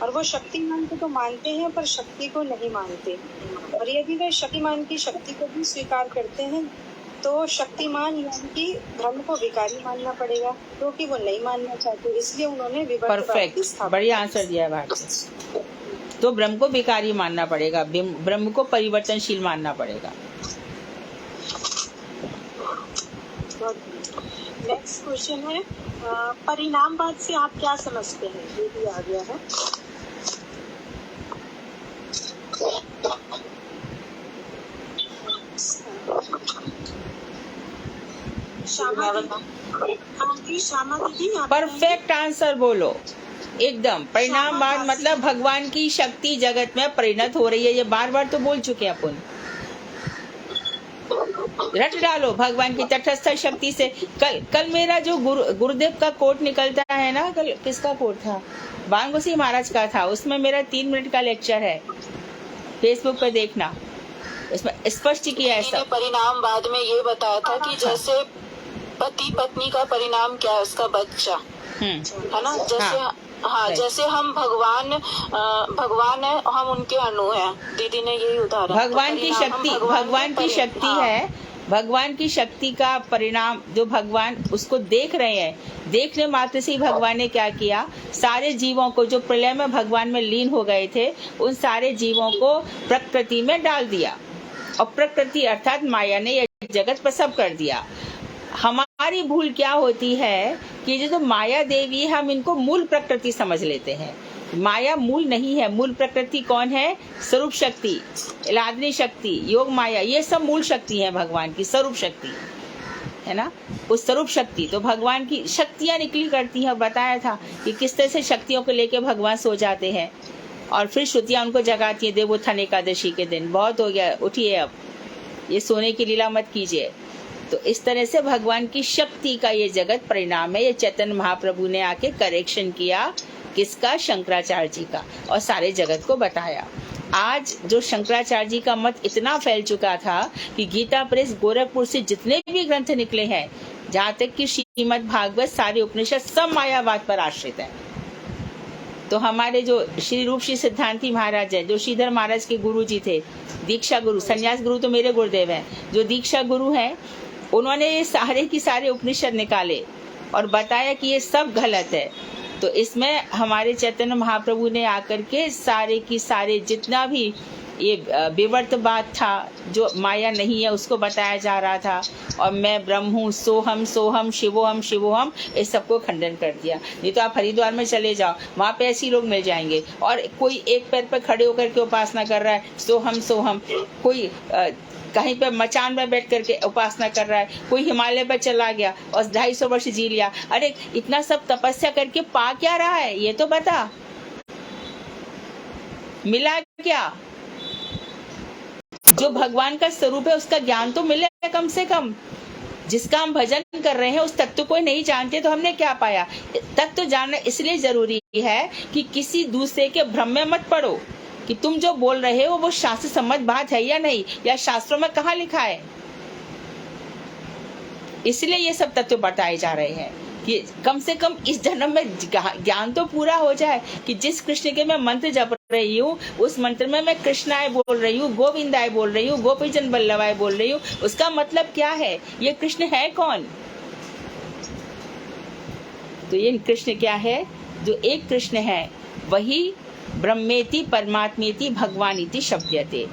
और वो शक्तिमान को तो मानते हैं पर शक्ति को नहीं मानते। और यदि वे शक्तिमान की शक्ति को भी स्वीकार करते हैं तो शक्तिमान यानी कि ब्रह्म को विकारी मानना पड़ेगा, क्योंकि वो नहीं मानना चाहते, इसलिए उन्होंने विवर्तवाद की स्थापना। बढ़िया आंसर दिया है भारती। तो ब्रह्म को विकारी मानना पड़ेगा, ब्रह्म को परिवर्तनशील मानना पड़ेगा। नेक्स्ट क्वेश्चन है, परिणामवाद से आप क्या समझते हैं? ये भी आ गया है। श्यामा दीदी, परफेक्ट आंसर बोलो एकदम। परिणामवाद मतलब भगवान की शक्ति जगत में परिणत हो रही है, ये बार बार तो बोल चुके हैं अपन। रट डालो भगवान की तटस्थ शक्ति से। कल मेरा जो गुरुदेव का कोट निकलता है ना, कल किसका कोट था? बांगोसी महाराज का था। उसमें मेरा 3 मिनट का लेक्चर है, फेसबुक पे देखना, इसमें स्पष्ट किया है सब। परिणामवाद में ये बताया था कि जैसे पति पत्नी का परिणाम क्या है, उसका बच्चा है ना। जैसे हाँ, जैसे हम भगवान है, हम उनके अणु हैं। दीदी ने यही उदाहरण, भगवान की शक्ति है। भगवान की शक्ति का परिणाम जो भगवान उसको देख रहे हैं, देखने मात्र से ही भगवान ने क्या किया, सारे जीवों को जो प्रलय में भगवान में लीन हो गए थे, उन सारे जीवों को प्रकृति में डाल दिया। और प्रकृति अर्थात माया ने यह जगत प्रसव कर दिया। हमारी भूल क्या होती है कि जो माया देवी है, हम इनको मूल प्रकृति समझ लेते हैं। माया मूल नहीं है। मूल प्रकृति कौन है? स्वरूप शक्ति, लादनी शक्ति, योग माया, ये सब मूल शक्ति है भगवान की, स्वरूप शक्ति है ना। उस स्वरूप शक्ति तो भगवान की शक्तियां निकली करती हैं। बताया था कि किस तरह से शक्तियों को लेकर भगवान सो जाते हैं और फिर श्रुतियां उनको जगाती है देवोत्थान एकादशी के दिन। बहुत हो गया, उठिए, अब ये सोने की लीला मत कीजिए। तो इस तरह से भगवान की शक्ति का ये जगत परिणाम है। ये चैतन्य महाप्रभु ने आके करेक्शन किया, किसका? शंकराचार्य जी का, और सारे जगत को बताया। आज जो शंकराचार्य जी का मत इतना फैल चुका था कि गीता प्रेस गोरखपुर से जितने भी ग्रंथ निकले हैं, जहाँ तक कि श्रीमद् भागवत, सारे उपनिषद, सब मायावाद पर आश्रित है। तो हमारे जो श्री रूप श्री सिद्धांति महाराज है, जो श्रीधर महाराज के गुरु जी थे, दीक्षा गुरु, संन्यास गुरु तो मेरे गुरुदेव हैं, जो दीक्षा गुरु हैं, उन्होंने ये सारे की सारे उपनिषद निकाले और बताया कि ये सब गलत है। तो इसमें हमारे चैतन्य महाप्रभु ने आकर के सारे की सारे जितना भी ये विवर्तवाद था, जो माया नहीं है, उसको बताया जा रहा था। और मैं ब्रह्म हूँ, सोहम सोहम, शिवोहम शिवोहम, इस सबको खंडन कर दिया। नहीं तो आप हरिद्वार में चले जाओ, वहाँ पे ऐसे लोग मिल जाएंगे, और कोई एक पैर पर खड़े होकर के उपासना कर रहा है, सोहम सोहम। कोई कहीं पे मचान में बैठ करके उपासना कर रहा है, कोई हिमालय पर चला गया और 250 वर्ष जी लिया। अरे इतना सब तपस्या करके पा क्या रहा है, ये तो बता, मिला क्या? जो भगवान का स्वरूप है उसका ज्ञान तो मिले कम से कम। जिसका हम भजन कर रहे हैं उस तत्व को नहीं जानते तो हमने क्या पाया? तत्व जानना इसलिए जरूरी है कि किसी दूसरे के भ्रम में मत पड़ो। कि तुम जो बोल रहे हो वो शास्त्र सम्मत बात है या नहीं, या शास्त्रों में कहाँ लिखा है। इसलिए ये सब तत्व बताए जा रहे हैं कि कम से कम इस जन्म में ज्ञान तो पूरा हो जाए कि जिस कृष्ण के मैं मंत्र जप रही हूँ उस मंत्र में मैं कृष्णाय बोल रही हूँ, गोविंदाय बोल रही हूँ, गोपीजन बल्लभाय बोल रही हूँ, उसका मतलब क्या है, ये कृष्ण है कौन। तो ये कृष्ण क्या है, जो एक कृष्ण है वही ब्रह्मेति परमात्मेति भगवानीति शब्दयते।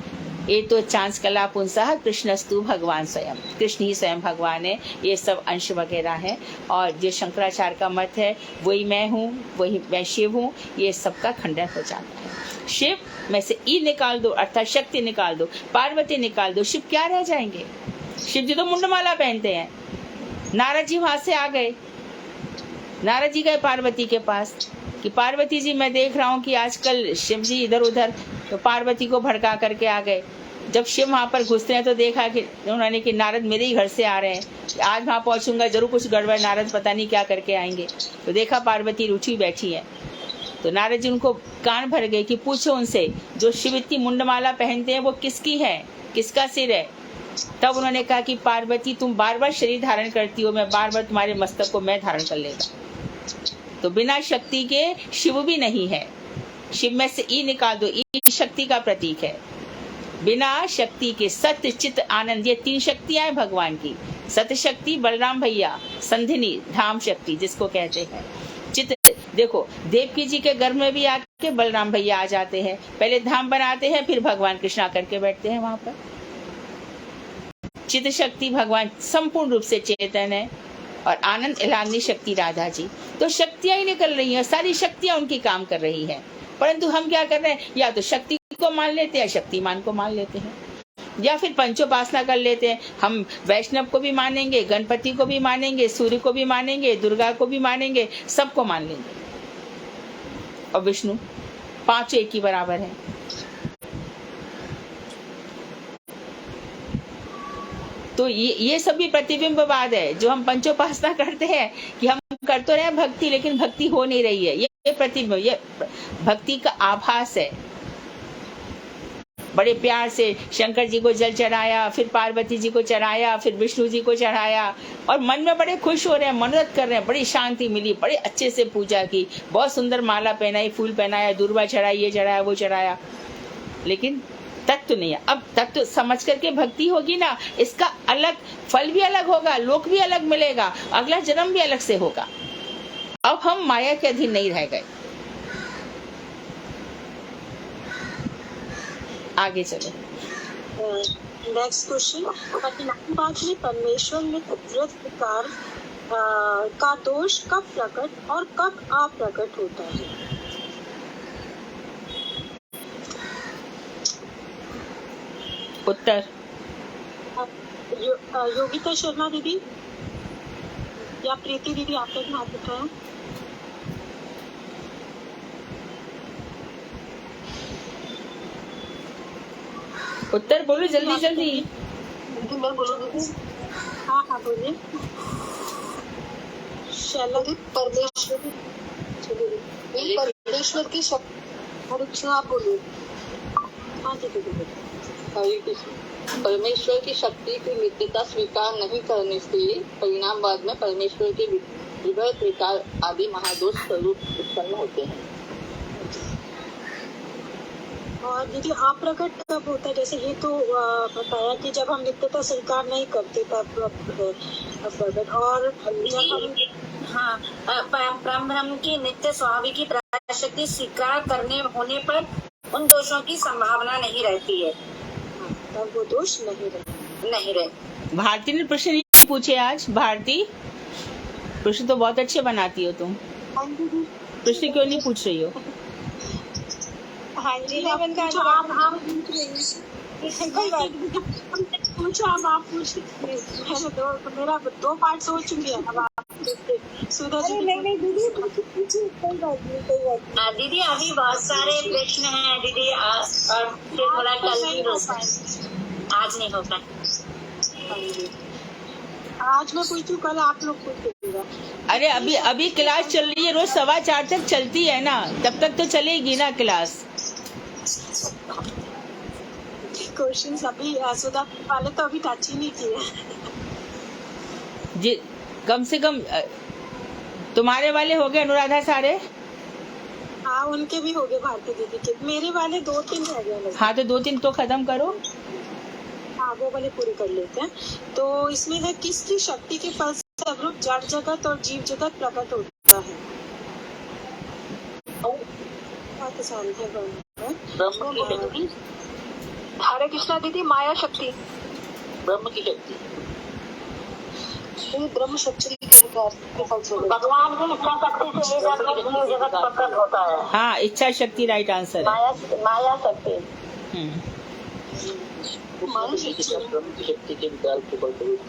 ये तो चांस कला पुंसः कृष्णस्तु भगवान स्वयं, कृष्ण ही स्वयं भगवान है। ये सब अंश वगैरह है और जो शंकराचार्य का मत है वही मैं हूँ, वही मैं शिव हूँ, ये सबका खंडन हो जाता है। शिव में से ई निकाल दो अर्थात शक्ति निकाल दो, पार्वती निकाल दो, शिव क्या रह जाएंगे। शिव जी तो मुंडमाला पहनते हैं। नारद जी वहां से आ गए, नारद जी गए पार्वती के पास कि पार्वती जी मैं देख रहा हूँ कि आजकल शिव जी इधर उधर, तो पार्वती को भड़का करके आ गए। जब शिव वहाँ पर घुसते हैं तो देखा कि उन्होंने कि नारद मेरे ही घर से आ रहे हैं, आज वहाँ पहुँचूंगा जरूर कुछ गड़बड़, नारद पता नहीं क्या करके आएंगे। तो देखा पार्वती उठी बैठी है, तो नारद जी उनको कान भर गए कि पूछो उनसे जो शिव इतनी मुंडमाला पहनते हैं वो किसकी है, किसका सिर है। तब उन्होंने कहा कि पार्वती तुम बार बार शरीर धारण करती हो, मैं बार बार तुम्हारे मस्तक को मैं धारण कर लेगा। तो बिना शक्ति के शिव भी नहीं है। शिव में से ई निकाल दो, ई शक्ति का प्रतीक है। बिना शक्ति के सत्य चित्त आनंद, ये तीन शक्तियां हैं भगवान की। सत्य शक्ति बलराम भैया, संधिनी धाम शक्ति जिसको कहते हैं। चित्त देखो देवकी जी के गर्भ में भी आके बलराम भैया आ जाते हैं, पहले धाम बनाते हैं फिर भगवान कृष्ण आकर के बैठते हैं वहां पर। चित्त शक्ति भगवान संपूर्ण रूप से चेतन है और आनंद इलाग्नि शक्ति राधा जी। तो शक्तियां ही निकल रही हैं, सारी शक्तियां उनकी काम कर रही हैं। परंतु हम क्या कर रहे हैं, या तो शक्ति को मान लेते हैं, शक्तिमान को मान लेते हैं, या फिर पंचोपासना कर लेते हैं। हम वैष्णव को भी मानेंगे, गणपति को भी मानेंगे, सूर्य को भी मानेंगे, दुर्गा को भी मानेंगे, सबको मान लेंगे। और विष्णु पांचों एक ही बराबर है। तो ये सभी प्रतिबिंबवाद है जो हम पंचोपासना करते हैं कि हम कर तो रहे हैं भक्ति, लेकिन भक्ति हो नहीं रही है। ये प्रतिबिंब, ये भक्ति का आभास है। बड़े प्यार से शंकर जी को जल चढ़ाया, फिर पार्वती जी को चढ़ाया, फिर विष्णु जी को चढ़ाया और मन में बड़े खुश हो रहे हैं, मनोरथ कर रहे हैं, बड़ी शांति मिली, बड़े अच्छे से पूजा की, बहुत सुंदर माला पहनाई, फूल पहनाया, दूर्वा चढ़ाई, ये चढ़ाया वो चढ़ाया, लेकिन तत्व नहीं है। अब तत्व समझ करके भक्ति होगी ना, इसका अलग फल भी अलग होगा, लोक भी अलग मिलेगा, अगला जन्म भी अलग से होगा। अब हम माया के अधीन नहीं रह गए। आगे चलो। नेक्स्ट क्वेश्चन, बात में परमेश्वर में कुदरत विकार का दोष कब प्रकट और कब अप्रकट होता है। उत्तर योगिता शर्मा दीदी या प्रीति दीदी, आपका भी हाथ उठाया। उत्तर बोलो जल्दी जल्दी। मैं बोलो दीदी। हाँ हाँ बोलिए। परमेश्वर की शक्ति, आप बोलिए। हाँ दीदी। परमेश्वर की शक्ति की नित्यता स्वीकार नहीं करने से परिणामवाद में परमेश्वर के विभक्त विकार आदि महादोष स्वरूप उत्पन्न होते हैं। और दीदी आप प्रकट कब होता है, जैसे ये तो बताया कि जब हम नित्यता स्वीकार नहीं करते तब प्रकट, और जब हम हाँ परम ब्रह्म की नित्य स्वाभाविक प्रशक्ति स्वीकार करने होने पर उन दोषों की संभावना नहीं रहती है, तब वो दोष नहीं रहे। भारती ने प्रश्न नहीं पूछे आज। भारती प्रश्न तो बहुत अच्छे बनाती हो तुम, प्रश्न क्यों नहीं पूछ रही हो। हाँ जी, आप पूछो, अब आप पूछ। मेरा दो पार्ट हो चुकी है, अब आप सुधा जी। नहीं दीदी, कोई बात नहीं। दीदी अभी बहुत सारे प्रश्न हैं दीदी, और फिर थोड़ा कल भी हो पाए, आज नहीं हो पाए। आज मैं पूछूं, कल आप लोग पूछिएगा। अरे अभी क्लास चल रही है, रोज 4:15 तक चलती है ना, तब तक तो चलेगी ना क्लास। क्वेश्चंस अभी सुधा वाले तो अभी टच ही नहीं किए। जी कम से कम तुम्हारे वाले हो गए अनुराधा सारे? हाँ उनके भी हो गए भारती दीदी के, मेरे वाले 2-3 रह गए। हाँ तो 2-3 तो खत्म करो। हाँ वो वाले पूरे कर लेते हैं। तो इसमें है किसकी शक्ति के फल से अवरूप जड़ जगत और जीव जगत प्रकट होता है। बहुत आसान है। हरे कृष्णा दीदी, माया शक्ति, ब्रह्म की शक्ति, ब्रह्म शक्ति के फल से भगवान की इच्छा शक्ति से जगत प्रकट होता है। हाँ इच्छा शक्ति राइट आंसर है। माया शक्ति। ब्रह्म की शक्ति के विकास के फलस्वरूप।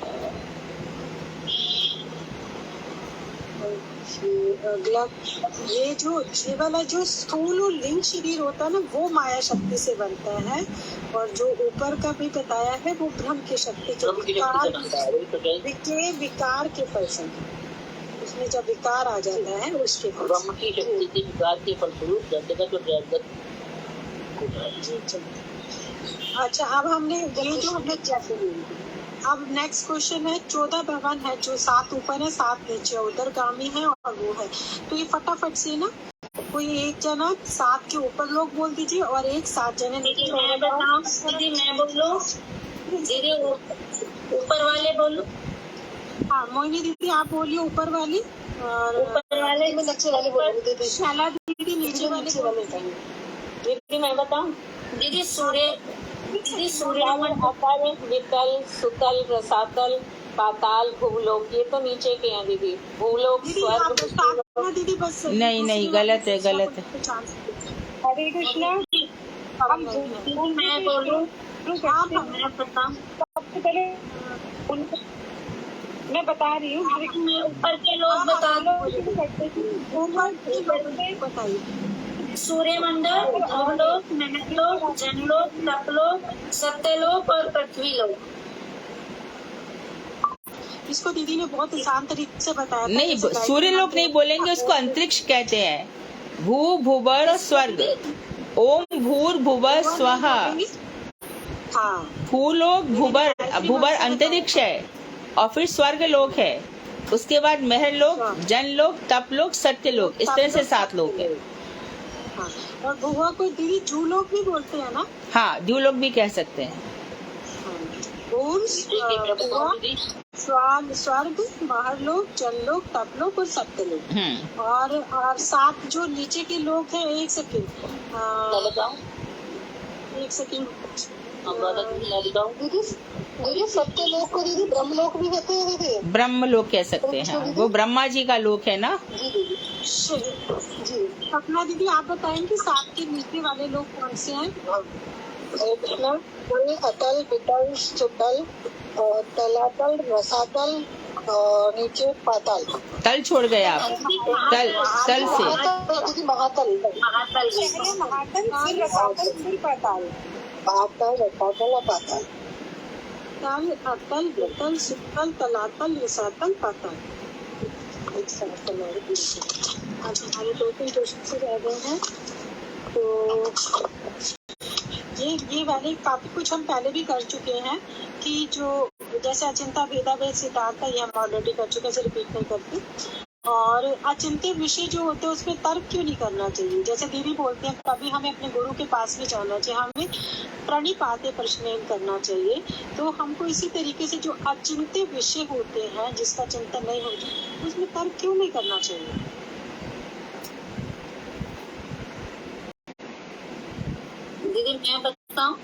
अगला ये वाला जो स्थूल और लिंग शरीर होता है ना, वो माया शक्ति से बनता है। और जो ऊपर का भी बताया है वो ब्रह्म की शक्ति के विकार के फल से, उसमें जब विकार आ जाता है उसके ब्रह्म की शक्ति के विकार के फलस्वरूप जगत और जगत। अच्छा अब हमने ये जो हमने अब नेक्स्ट क्वेश्चन है 14 भवन है, जो 7 ऊपर है 7 नीचे, उधरगामी है और वो है। तो ये फटाफट से ना कोई एक जना 7 के ऊपर लोग बोल दीजिए और एक 7 जने नीचे। मैं बताऊं दीदी, मैं बोलो दीदी, ऊपर वाले बोलो। हाँ मोहिनी दीदी आप बोलिए ऊपर वाली, और ऊपर वाले नीचे वाले बोलो। शाला दीदी नीचे वाले दीदी मैं बताऊं दीदी, सूर्य अतल, वितल, सुतल, रसातल, पाताल, भूलोक, ये तो नीचे के हैं दीदी। भूलोक स्वर्ग। दीदी बस नहीं गलत है, गलत है। हरे कृष्णा मैं बोलूं, सबसे पहले मैं बता रही हूँ। मैं ऊपर के लोग बता दो। बताइए। सूर्यमंडल, अवलोक, महलोक, जनलोक, तपलोक, सत्यलोक और पृथ्वीलोक। इसको दीदी ने बहुत आसान तरीके से बताया। नहीं सूर्यलोक नहीं बोलेंगे, उसको अंतरिक्ष कहते हैं। भू भूवर और स्वर्ग। ओम भूर भुवर स्वाहा। हाँ भूलोक भूवर अंतरिक्ष है, और फिर स्वर्ग लोक है, उसके बाद महलोक, जनलोक, तपलोक, सत्यलोक, इस तरह से 7 लोक है। हाँ। और भुआ को दीदी जूलोक भी बोलते हैं ना? हाँ द्यूलोक भी कह सकते हैं। स्वर्ग, महरलोक, जनलोक, तपलोक और सत्यलोक। और 7 जो नीचे के लोग हैं, एक सेकंड दीदी सत्यलोक को दीदी ब्रह्मलोक भी कहते हैं। ब्रह्मलोक कह सकते हैं, वो ब्रह्मा जी का लोक है ना। जी अपना दीदी आप बताएंगे 7 के नीचे वाले लोग कौन से हैं? अतल, वितल, सुतल, तलातल, रसातल और नीचे पाताल। तल छोड़ गए आप। तल से दीदी महातल, महातल फिर रसातल फिर पाताल। पाताल, रसातल और पाताल। तल, अतल, वितल, सुतल, तलातल, रसातल, पाताल। आज हमारे 2-3 क्वेश्चन से रह गए हैं। तो ये वाले काफी कुछ हम पहले भी कर चुके हैं, कि जो जैसे अचिंता भेदा भेद सिद्धांत है, ये हम ऑलरेडी कर चुके हैं, रिपीट नहीं करते। और अचिंत्य विषय जो होते हैं उसमें तर्क क्यों नहीं करना चाहिए? जैसे दीदी बोलते हैं कभी हमें अपने गुरु के पास में जाना चाहिए, हमें प्रणिपाते प्रश्न करना चाहिए। तो हमको इसी तरीके से जो अचिंत्य विषय होते हैं, जिसका चिंतन नहीं होता, उसमें तर्क क्यों नहीं करना चाहिए? दीदी मैं बताऊं?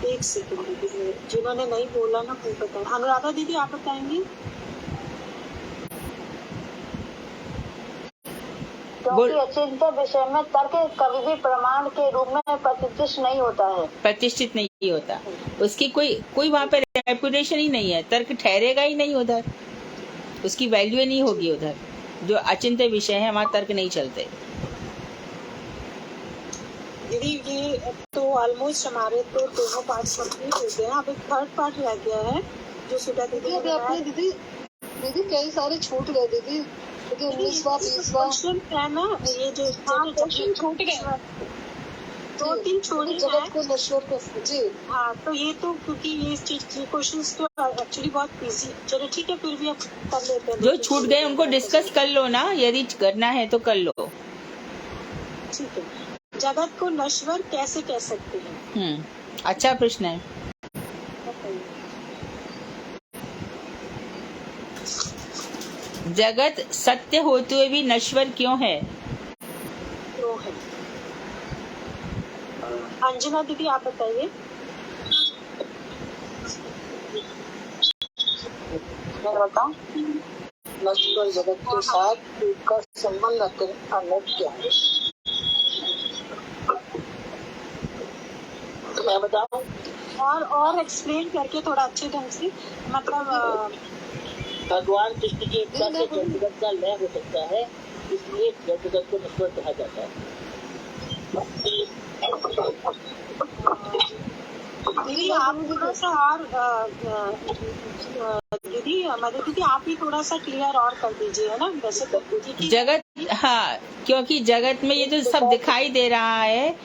एक सेकंड दीदी, जिन्होंने नहीं बोला ना वो बताएं। अनुराधा दीदी आप बताएंगी? क्योंकि अचिंत्य विषय में तर्क कभी भी प्रमाण के रूप में प्रतिष्ठित नहीं होता है। प्रतिष्ठित नहीं होता, उसकी कोई वहाँ पे रेपुटेशन ही नहीं है, तर्क ठहरेगा ही नहीं उधर, उसकी वैल्यू ही नहीं होगी उधर। जो अचिंत्य विषय है वहाँ तर्क नहीं चलते। दीदी ये तो ऑलमोस्ट हमारे तो दोनों पार्ट कंप्लीट हो गए हैं, अब एक 3rd पार्ट रह गया है जो सुधा दीदी ने अपने दीदी कई सारे छूट गए दीदी। 19वां 20वां क्वेश्चन है ना, ये जो क्वेश्चन छूट गए दो तीन छोड़े हैं। जगत को नश्वर कर जी। हाँ, तो ये तो क्योंकि ये चीज ये क्वेश्चंस तो एक्चुअली बहुत इजी। चलो ठीक है, फिर भी अब कर लेते हैं। जो छूट गए उनको डिस्कस कर लो ना, यदि करना है तो कर लो। ठीक है, जगत को नश्वर कैसे कह सकते हैं? अच्छा प्रश्न है। जगत सत्य होते हुए भी नश्वर क्यों है? अंजना दीदी आप बताइए। मैं बताऊं, नश्वर जगत के साथ का संबंध अनेक क्या है? तो मैं बताऊं और एक्सप्लेन करके थोड़ा अच्छे ढंग से, मतलब भगवान कृष्ण की इच्छा से जगत का लय हो सकता है, इसलिए जगत को नश्वर कहा जाता है। दीदी आप थोड़ा सा और दीदी मधु दीदी आप ही थोड़ा सा क्लियर और कर दीजिए, है ना? वैसे तो जगत, हाँ, क्योंकि जगत में ये जो सब दिखाई दे रहा है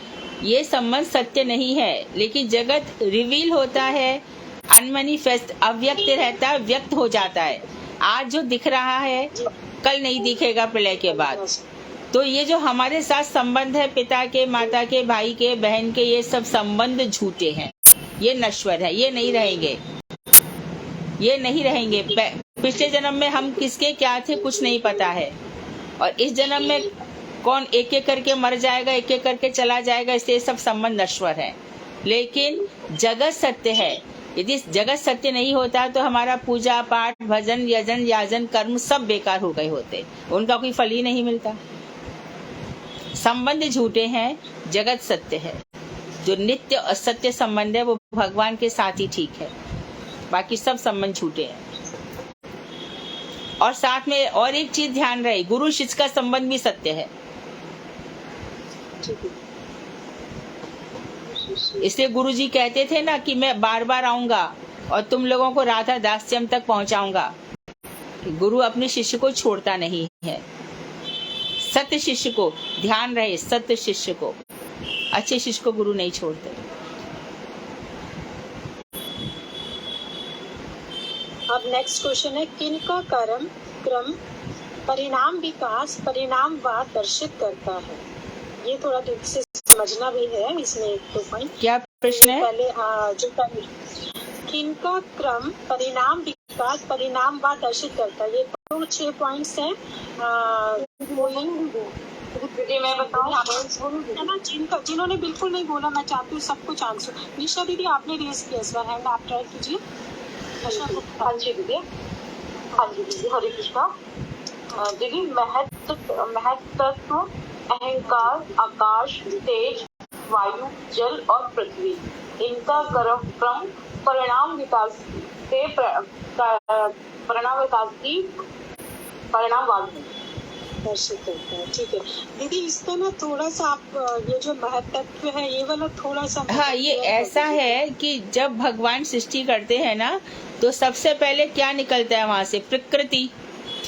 ये संबंध सत्य नहीं है, लेकिन जगत रिवील होता है, अनमैनिफेस्ट, अव्यक्त रहता है, व्यक्त हो जाता है। आज जो दिख रहा है कल नहीं दिखेगा प्रलय के बाद। तो ये जो हमारे साथ संबंध है, पिता के, माता के, भाई के, बहन के, ये सब संबंध झूठे हैं, ये नश्वर है, ये नहीं रहेंगे, ये नहीं रहेंगे। पिछले जन्म में हम किसके क्या थे कुछ नहीं पता है, और इस जन्म में कौन एक एक करके मर जाएगा, एक एक करके चला जाएगा, इसलिए सब संबंध नश्वर है। लेकिन जगत सत्य है। यदि जगत सत्य नहीं होता तो हमारा पूजा पाठ, भजन, यजन, याजन, कर्म सब बेकार हो गए होते, उनका कोई फल ही नहीं मिलता। संबंध झूठे हैं, जगत सत्य है। जो नित्य और सत्य संबंध है वो भगवान के साथ ही ठीक है, बाकी सब संबंध झूठे हैं। और साथ में और एक चीज ध्यान रहे, गुरु शिष्य का संबंध भी सत्य है। इसलिए गुरुजी कहते थे ना कि मैं बार बार आऊंगा और तुम लोगों को राधा दास्यम तक पहुंचाऊंगा। गुरु अपने शिष्य को छोड़ता नहीं है, सत्य शिष्य को, ध्यान रहे, सत्य शिष्य को, अच्छे शिष्य को गुरु नहीं छोड़ते। अब नेक्स्ट क्वेश्चन है, किनका कर्म क्रम परिणाम विकास परिणामवाद दर्शित करता है? ये थोड़ा ठीक से समझना भी है, इसमें एक दो पॉइंट। क्या प्रश्न है? पहले जो किनका क्रम परिणाम विकास परिणामवाद दर्शित करता है, ये तो 6 पॉइंट्स हैं। दीदी मैं बताऊँ है ना, जिन्होंने बिल्कुल नहीं बोला, मैं चाहती हूँ सब कुछ आंसर। निशा दीदी आपने रेज किया इस बार हैंड, आप ट्राई कीजिए। हाँ जी दीदी, हाँ जी दीदी, हरे कृष्णा। दीदी महत्तत्व, अहंकार, आकाश, तेज, वायु, जल और पृथ्वी, इनका क्रम परिणाम विकास से परिणाम विकास की परिणामवाद में दर्शित करता है। ठीक है दीदी, इसका ना थोड़ा सा आप ये जो महत्त्व है ये वाला थोड़ा सा। हाँ, ये ऐसा है कि जब भगवान सृष्टि करते हैं ना, तो सबसे पहले क्या निकलता है वहां से? प्रकृति।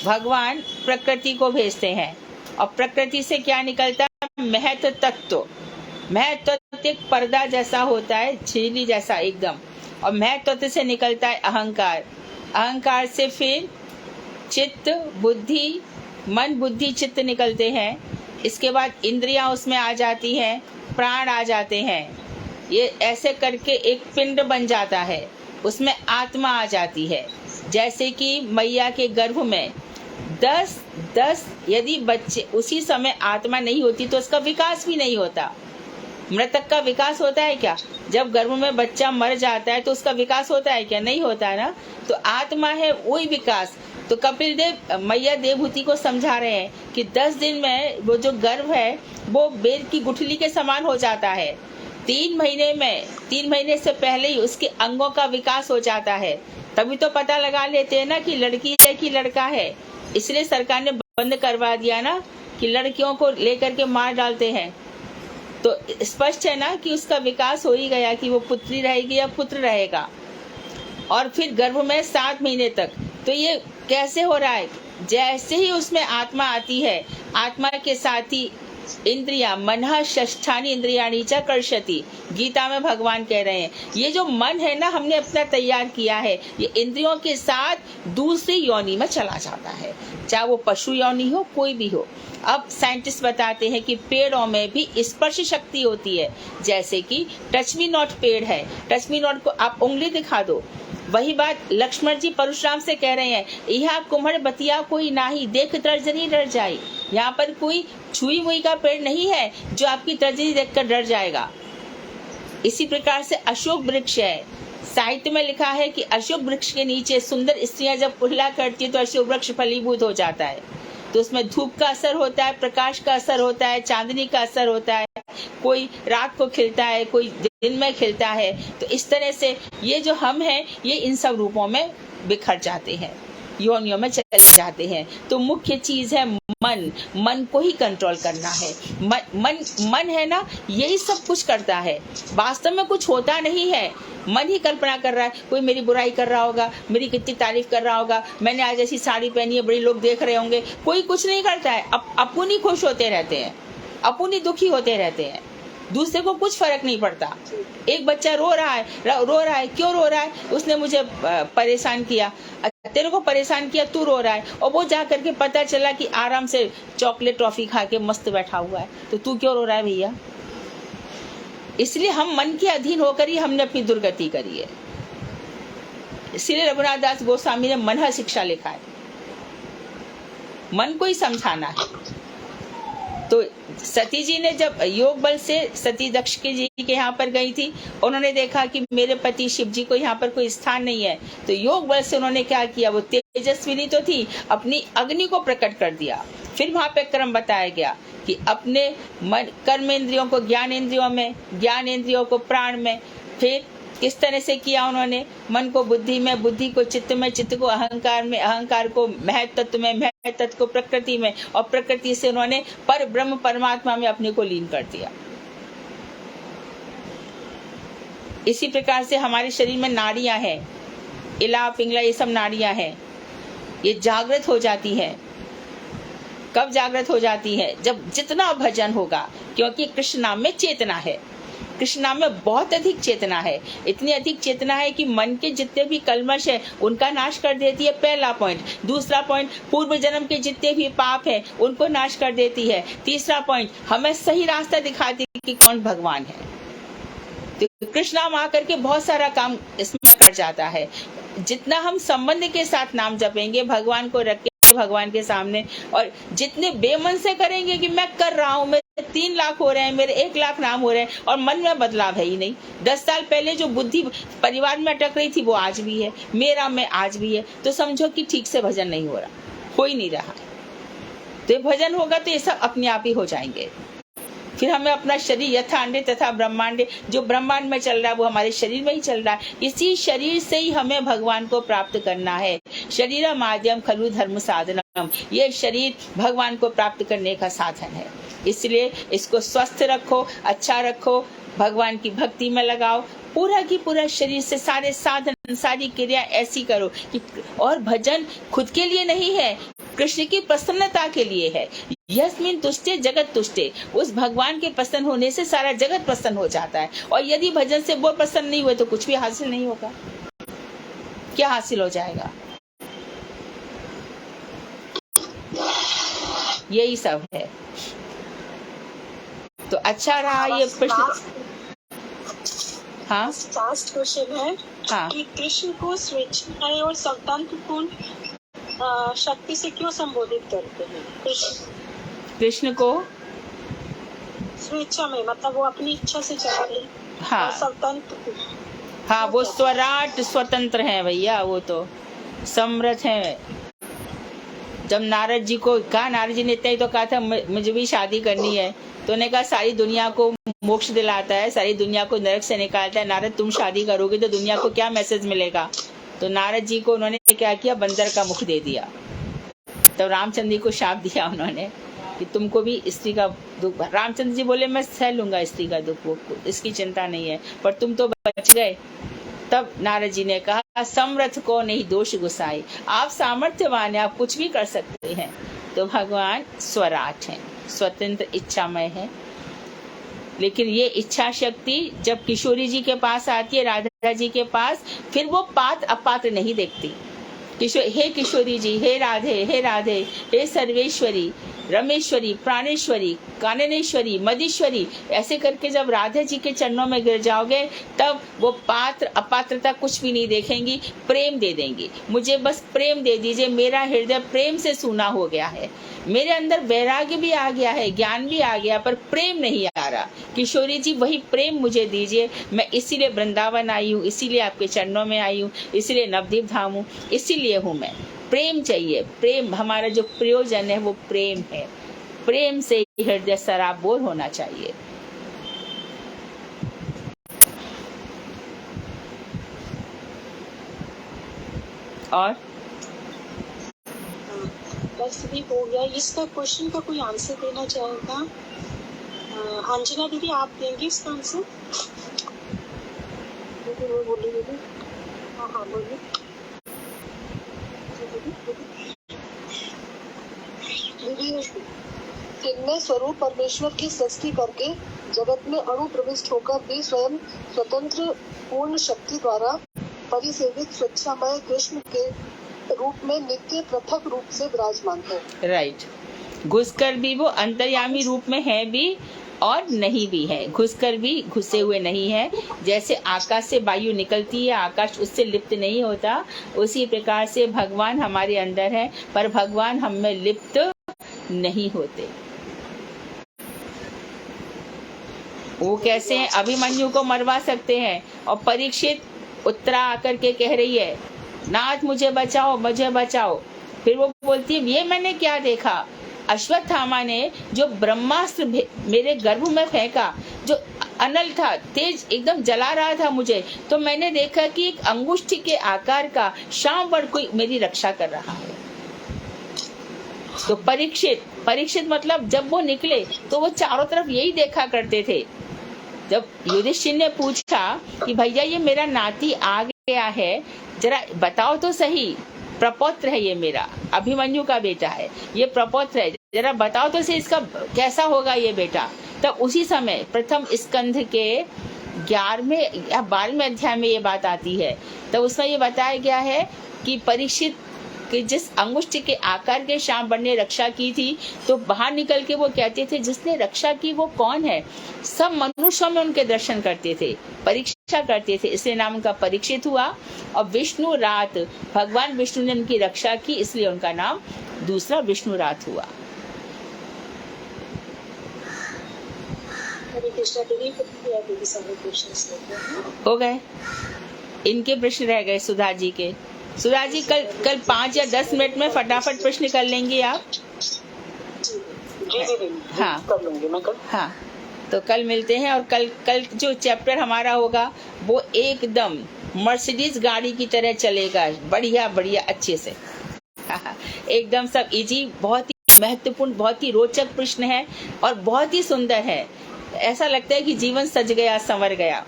भगवान प्रकृति को भेजते हैं, और प्रकृति से क्या निकलता है? महत्व तत्व। महत्व तत्व एक पर्दा जैसा होता है, झिल्ली जैसा एकदम, और महत्व तत्व से निकलता है अहंकार। अहंकार से फिर चित्त, बुद्धि, मन, बुद्धि, चित्त निकलते हैं। इसके बाद इंद्रियां उसमें आ जाती हैं, प्राण आ जाते हैं। ये ऐसे करके एक पिंड बन जाता है, उसमें आत्मा आ जाती है। जैसे कि मैया के गर्भ में 10 यदि बच्चे, उसी समय आत्मा नहीं होती तो उसका विकास भी नहीं होता। मृतक का विकास होता है क्या? जब गर्भ में बच्चा मर जाता है तो उसका विकास होता है क्या? नहीं होता है ना। तो आत्मा है वही विकास। तो कपिल देव मैया देवहूति को समझा रहे हैं कि 10 दिन में वो जो गर्भ है वो बेर की गुठली के समान हो जाता है। 3 महीने से पहले ही उसके अंगों का विकास हो जाता है। तभी तो पता लगा लेते हैं ना कि लड़की है कि लड़का है। इसलिए सरकार ने बंद करवा दिया ना कि लड़कियों को लेकर के मार डालते हैं। तो स्पष्ट है ना कि उसका विकास हो ही गया कि वो पुत्री रहेगी या पुत्र रहेगा। और फिर गर्भ में 7 महीने तक। तो ये कैसे हो रहा है? जैसे ही उसमें आत्मा आती है, आत्मा के साथ ही इंद्रिया मनः षष्ठानि इंद्रियाणि च कर्षति, गीता में भगवान कह रहे हैं ये जो मन है ना हमने अपना तैयार किया है, ये इंद्रियों के साथ दूसरी योनि में चला जाता है, चाहे वो पशु योनि हो कोई भी हो। अब साइंटिस्ट बताते हैं कि पेड़ों में भी स्पर्श शक्ति होती है, जैसे कि टच मी नॉट पेड़ है, टच मी नॉट को आप उंगली दिखा दो, वही बात लक्ष्मण जी परशुराम से कह रहे हैं, यह कुम्हड़ बतिया कोई नाही, देख तर्जनी डर जाए। यहाँ पर कोई छुई मुई का पेड़ नहीं है जो आपकी तर्जनी देखकर डर जाएगा। इसी प्रकार से अशोक वृक्ष है, साहित्य में लिखा है कि अशोक वृक्ष के नीचे सुंदर स्त्रियां जब कुल्ला करती है तो अशोक वृक्ष फलीभूत हो जाता है। तो उसमें धूप का असर होता है, प्रकाश का असर होता है, चांदनी का असर होता है, कोई रात को खिलता है, कोई दिन में खिलता है। तो इस तरह से ये जो हम हैं ये इन सब रूपों में बिखर जाते हैं, योनियों में चले जाते हैं। तो मुख्य चीज है मन, मन को ही कंट्रोल करना है। मन है ना यही सब कुछ करता है, वास्तव में कुछ होता नहीं है, मन ही कल्पना कर रहा है। कोई मेरी बुराई कर रहा होगा, मेरी कितनी तारीफ कर रहा होगा, मैंने आज ऐसी साड़ी पहनी है बड़ी लोग देख रहे होंगे, कोई कुछ नहीं करता है। अपन ही खुश होते रहते हैं, अपन ही दुखी होते रहते हैं, दूसरे को कुछ फर्क नहीं पड़ता। एक बच्चा रो रहा है, क्यों रो रहा है? उसने मुझे परेशान किया, तेरे को परेशान किया, तू रो रहा है। और वो जा करके पता चला कि आराम से चॉकलेट टॉफी खा के मस्त बैठा हुआ है, तो तू क्यों रो रहा है भैया? इसलिए हम मन के अधीन होकर ही हमने अपनी दुर्गति करी है। इसलिए रघुनाथ दास गोस्वामी ने मन शिक्षा लिखा है, मन को ही समझाना है। तो सती जी ने जब योग बल से सती दक्ष जी के यहाँ पर गई थी, उन्होंने देखा कि मेरे पति शिव जी को यहाँ पर कोई स्थान नहीं है, तो योग बल से उन्होंने क्या किया, वो तेजस्विनी तो थी, अपनी अग्नि को प्रकट कर दिया। फिर वहां पे क्रम बताया गया कि अपने मन कर्म इंद्रियों को ज्ञान इंद्रियों में, ज्ञान इंद्रियों को प्राण में, फिर किस तरह से किया उन्होंने, मन को बुद्धि में, बुद्धि को चित्त में, चित्त को अहंकार में, अहंकार को महत तत्व में, महत तत्व को प्रकृति में, और प्रकृति से उन्होंने पर ब्रह्म परमात्मा में अपने को लीन कर दिया। इसी प्रकार से हमारे शरीर में नाड़ियां हैं, इला पिंगला ये सब नाड़ियां हैं, ये जागृत हो जाती है। कब जागृत हो जाती है? जब जितना भजन होगा, क्योंकि कृष्ण नाम में चेतना है, कृष्ण नाम में बहुत अधिक चेतना है। इतनी अधिक चेतना है कि मन के जितने भी कल्मश है उनका नाश कर देती है, पहला पॉइंट। दूसरा पॉइंट, पूर्व जन्म के जितने भी पाप है उनको नाश कर देती है। तीसरा पॉइंट, हमें सही रास्ता दिखाती है कि कौन भगवान है। तो कृष्ण नाम आकर के बहुत सारा काम इसमें कर जाता है। जितना हम संबंध के साथ नाम जपेंगे, भगवान को रख के भगवान के सामने, और जितने बेमन से करेंगे कि मैं कर रहा हूँ, मेरे 3 लाख हो रहे हैं, मेरे 1 लाख नाम हो रहे हैं, और मन में बदलाव है ही नहीं। 10 साल पहले जो बुद्धि परिवार में अटक रही थी वो आज भी है, मेरा में आज भी है। तो समझो कि ठीक से भजन नहीं हो रहा, हो ही नहीं रहा। तो ये भजन होगा तो ये सब अपने आप ही हो जाएंगे। फिर हमें अपना शरीर यथांडे तथा ब्रह्मांडे, जो ब्रह्मांड में चल रहा है वो हमारे शरीर में ही चल रहा है। इसी शरीर से ही हमें भगवान को प्राप्त करना है। शरीर माध्यम खलु धर्म साधनम, ये शरीर भगवान को प्राप्त करने का साधन है। इसलिए इसको स्वस्थ रखो, अच्छा रखो, भगवान की भक्ति में लगाओ, पूरा की पूरा शरीर से सारे साधन, सारी क्रिया ऐसी करो कि, और भजन खुद के लिए नहीं है, कृष्ण की प्रसन्नता के लिए है। यस्मिन तुष्टे जगत तुष्टे, उस भगवान के प्रसन्न होने से सारा जगत प्रसन्न हो जाता है। और यदि भजन से वो प्रसन्न नहीं हुए तो कुछ भी हासिल नहीं होगा। क्या हासिल हो जाएगा? यही सब है। तो अच्छा रहा ये प्रश्न। हाँ, लास्ट क्वेश्चन है हाँ, कि कृष्ण को स्वेच्छाएं और स्वतंत्र पूर्ण शक्ति से क्यों संबोधित करते हैं? कृष्ण को स्वेच्छा में, मतलब वो अपनी इच्छा से चलते हैं। हाँ, स्वतंत्र, हाँ, वो स्वराट स्वतंत्र हैं भैया, वो तो समर्थ हैं। जब नारद जी को कहा, नारद जी ने इतना ही तो कहा था मुझे भी शादी करनी है, तो उन्होंने कहा सारी दुनिया को मोक्ष दिलाता है, सारी दुनिया को नरक से निकालता है, नारद तुम शादी करोगे तो दुनिया को क्या मैसेज मिलेगा? तो नारद जी को उन्होंने क्या किया, बंदर का मुख दे दिया। तो रामचंद्र जी को शाप दिया उन्होंने कि तुमको भी स्त्री का दुख। रामचंद्र जी बोले मैं सह लूंगा स्त्री का दुख, वो इसकी चिंता नहीं है, पर तुम तो बच गए। तब नारद जी ने कहा समर्थ को नहीं दोष गुसाई, आप सामर्थ्यवान हैं, आप कुछ भी कर सकते हैं। तो भगवान स्वराट हैं। स्वतंत्र इच्छामय है। लेकिन ये इच्छा शक्ति जब किशोरी जी के पास आती है, राधा जी के पास, फिर वो पात्र अपात्र नहीं देखती। हे किशोरी जी, हे राधे, हे सर्वेश्वरी, रमेश्वरी, प्राणेश्वरी, काननेश्वरी, मदीश्वरी, ऐसे करके जब राधा जी के चरणों में गिर जाओगे तब वो पात्र अपात्रता कुछ भी नहीं देखेंगी, प्रेम दे देंगी। मुझे बस प्रेम दे दीजिए, मेरा हृदय प्रेम से सूना हो गया है, मेरे अंदर वैराग्य भी आ गया है, ज्ञान भी आ गया, पर प्रेम नहीं आ रहा। किशोरी जी वही प्रेम मुझे दीजिए। मैं इसीलिए वृंदावन आई हूँ, इसीलिए आपके चरणों में आई हूँ, इसीलिए नवदीप धाम हूँ, इसीलिए हूँ मैं। प्रेम चाहिए, प्रेम। हमारा जो प्रयोजन है वो प्रेम है। प्रेम से हृदय सराबोर होना चाहिए। और बस भी हो गया। इसका क्वेश्चन का कोई आंसर देना चाहेगा? अंजना दीदी, आप देंगे इसका आंसर? बोलिए दीदी। हाँ बोलिए दीदी। चिन्मय स्वरूप परमेश्वर की सृष्टि करके जगत में अणु प्रविष्ट होकर भी स्वयं स्वतंत्र पूर्ण शक्ति द्वारा परिसेवित स्वच्छामय कृष्ण के रूप में नित्य पृथक रूप से विराजमान है। राइट। घुसकर भी वो अंतर्यामी रूप में है भी और नहीं भी है। घुसकर भी घुसे हुए नहीं है। जैसे आकाश से वायु निकलती है, आकाश उससे लिप्त नहीं होता, उसी प्रकार से भगवान हमारे अंदर है, पर भगवान हम में लिप्त नहीं होते। वो कैसे हैं? अभिमन्यु को मरवा सकते हैं और परीक्षित उत्तरा आकर के कह रही है, नाथ मुझे बचाओ, मुझे बचाओ। फिर वो बोलती है, ये मैंने क्या देखा? अश्वत्थामा ने जो ब्रह्मास्त्र मेरे गर्भ में फेंका, जो अनल था, तेज एकदम जला रहा था मुझे, तो मैंने देखा कि एक अंगुष्ठी के आकार का श्यामवर्ण कोई मेरी रक्षा कर रहा है। तो परीक्षित मतलब जब वो निकले तो वो चारों तरफ यही देखा करते थे। जब युधिष्ठिर ने पूछा कि भैया ये मेरा नाती आ गया है, जरा बताओ तो सही, प्रपौत्र है ये मेरा, अभिमन्यु का बेटा है, ये प्रपौत्र है, जरा बताओ तो सही इसका कैसा होगा ये बेटा। तब उसी समय प्रथम स्कंध के 11वें या 12वें अध्याय में ये बात आती है। तो उसमें ये बताया गया है कि परीक्षित कि जिस अंगुष्ठी के आकार के श्यामवर्ण ने रक्षा की थी, तो बाहर निकल के वो कहते थे जिसने रक्षा की वो कौन है। सब मनुष्यों में उनके दर्शन करते थे, परीक्षा करते थे, इसलिए नाम उनका परीक्षित हुआ। और विष्णु रात, भगवान विष्णु ने उनकी रक्षा की, इसलिए उनका नाम दूसरा विष्णु रात हुआ। हो गए, इनके प्रश्न रह गए सुधा जी के। सुधा जी कल 5 या 10 मिनट में फटाफट प्रश्न कर लेंगे आप? हाँ कर लूंगी मैं कल। हाँ, तो कल मिलते हैं। और कल जो चैप्टर हमारा होगा वो एकदम मर्सिडीज गाड़ी की तरह चलेगा, बढ़िया अच्छे से। एकदम सब इजी, बहुत ही महत्वपूर्ण, बहुत ही रोचक प्रश्न है और बहुत ही सुंदर है। ऐसा लगता है कि जीवन सज गया, संवर गया।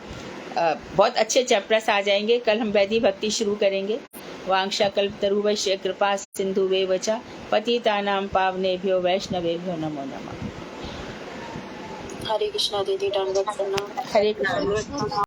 बहुत अच्छे चैप्टर्स आ जाएंगे। कल हम वैदिक भक्ति शुरू करेंगे। वांक्षा कल्पतरुवश्य कृपा सिंधुवेव च पतितानां पावनेभ्यो वैष्णवेभ्यो नमो नमः। हरे कृष्णा दीदी, दंडवत प्रणाम। हरे कृष्णा।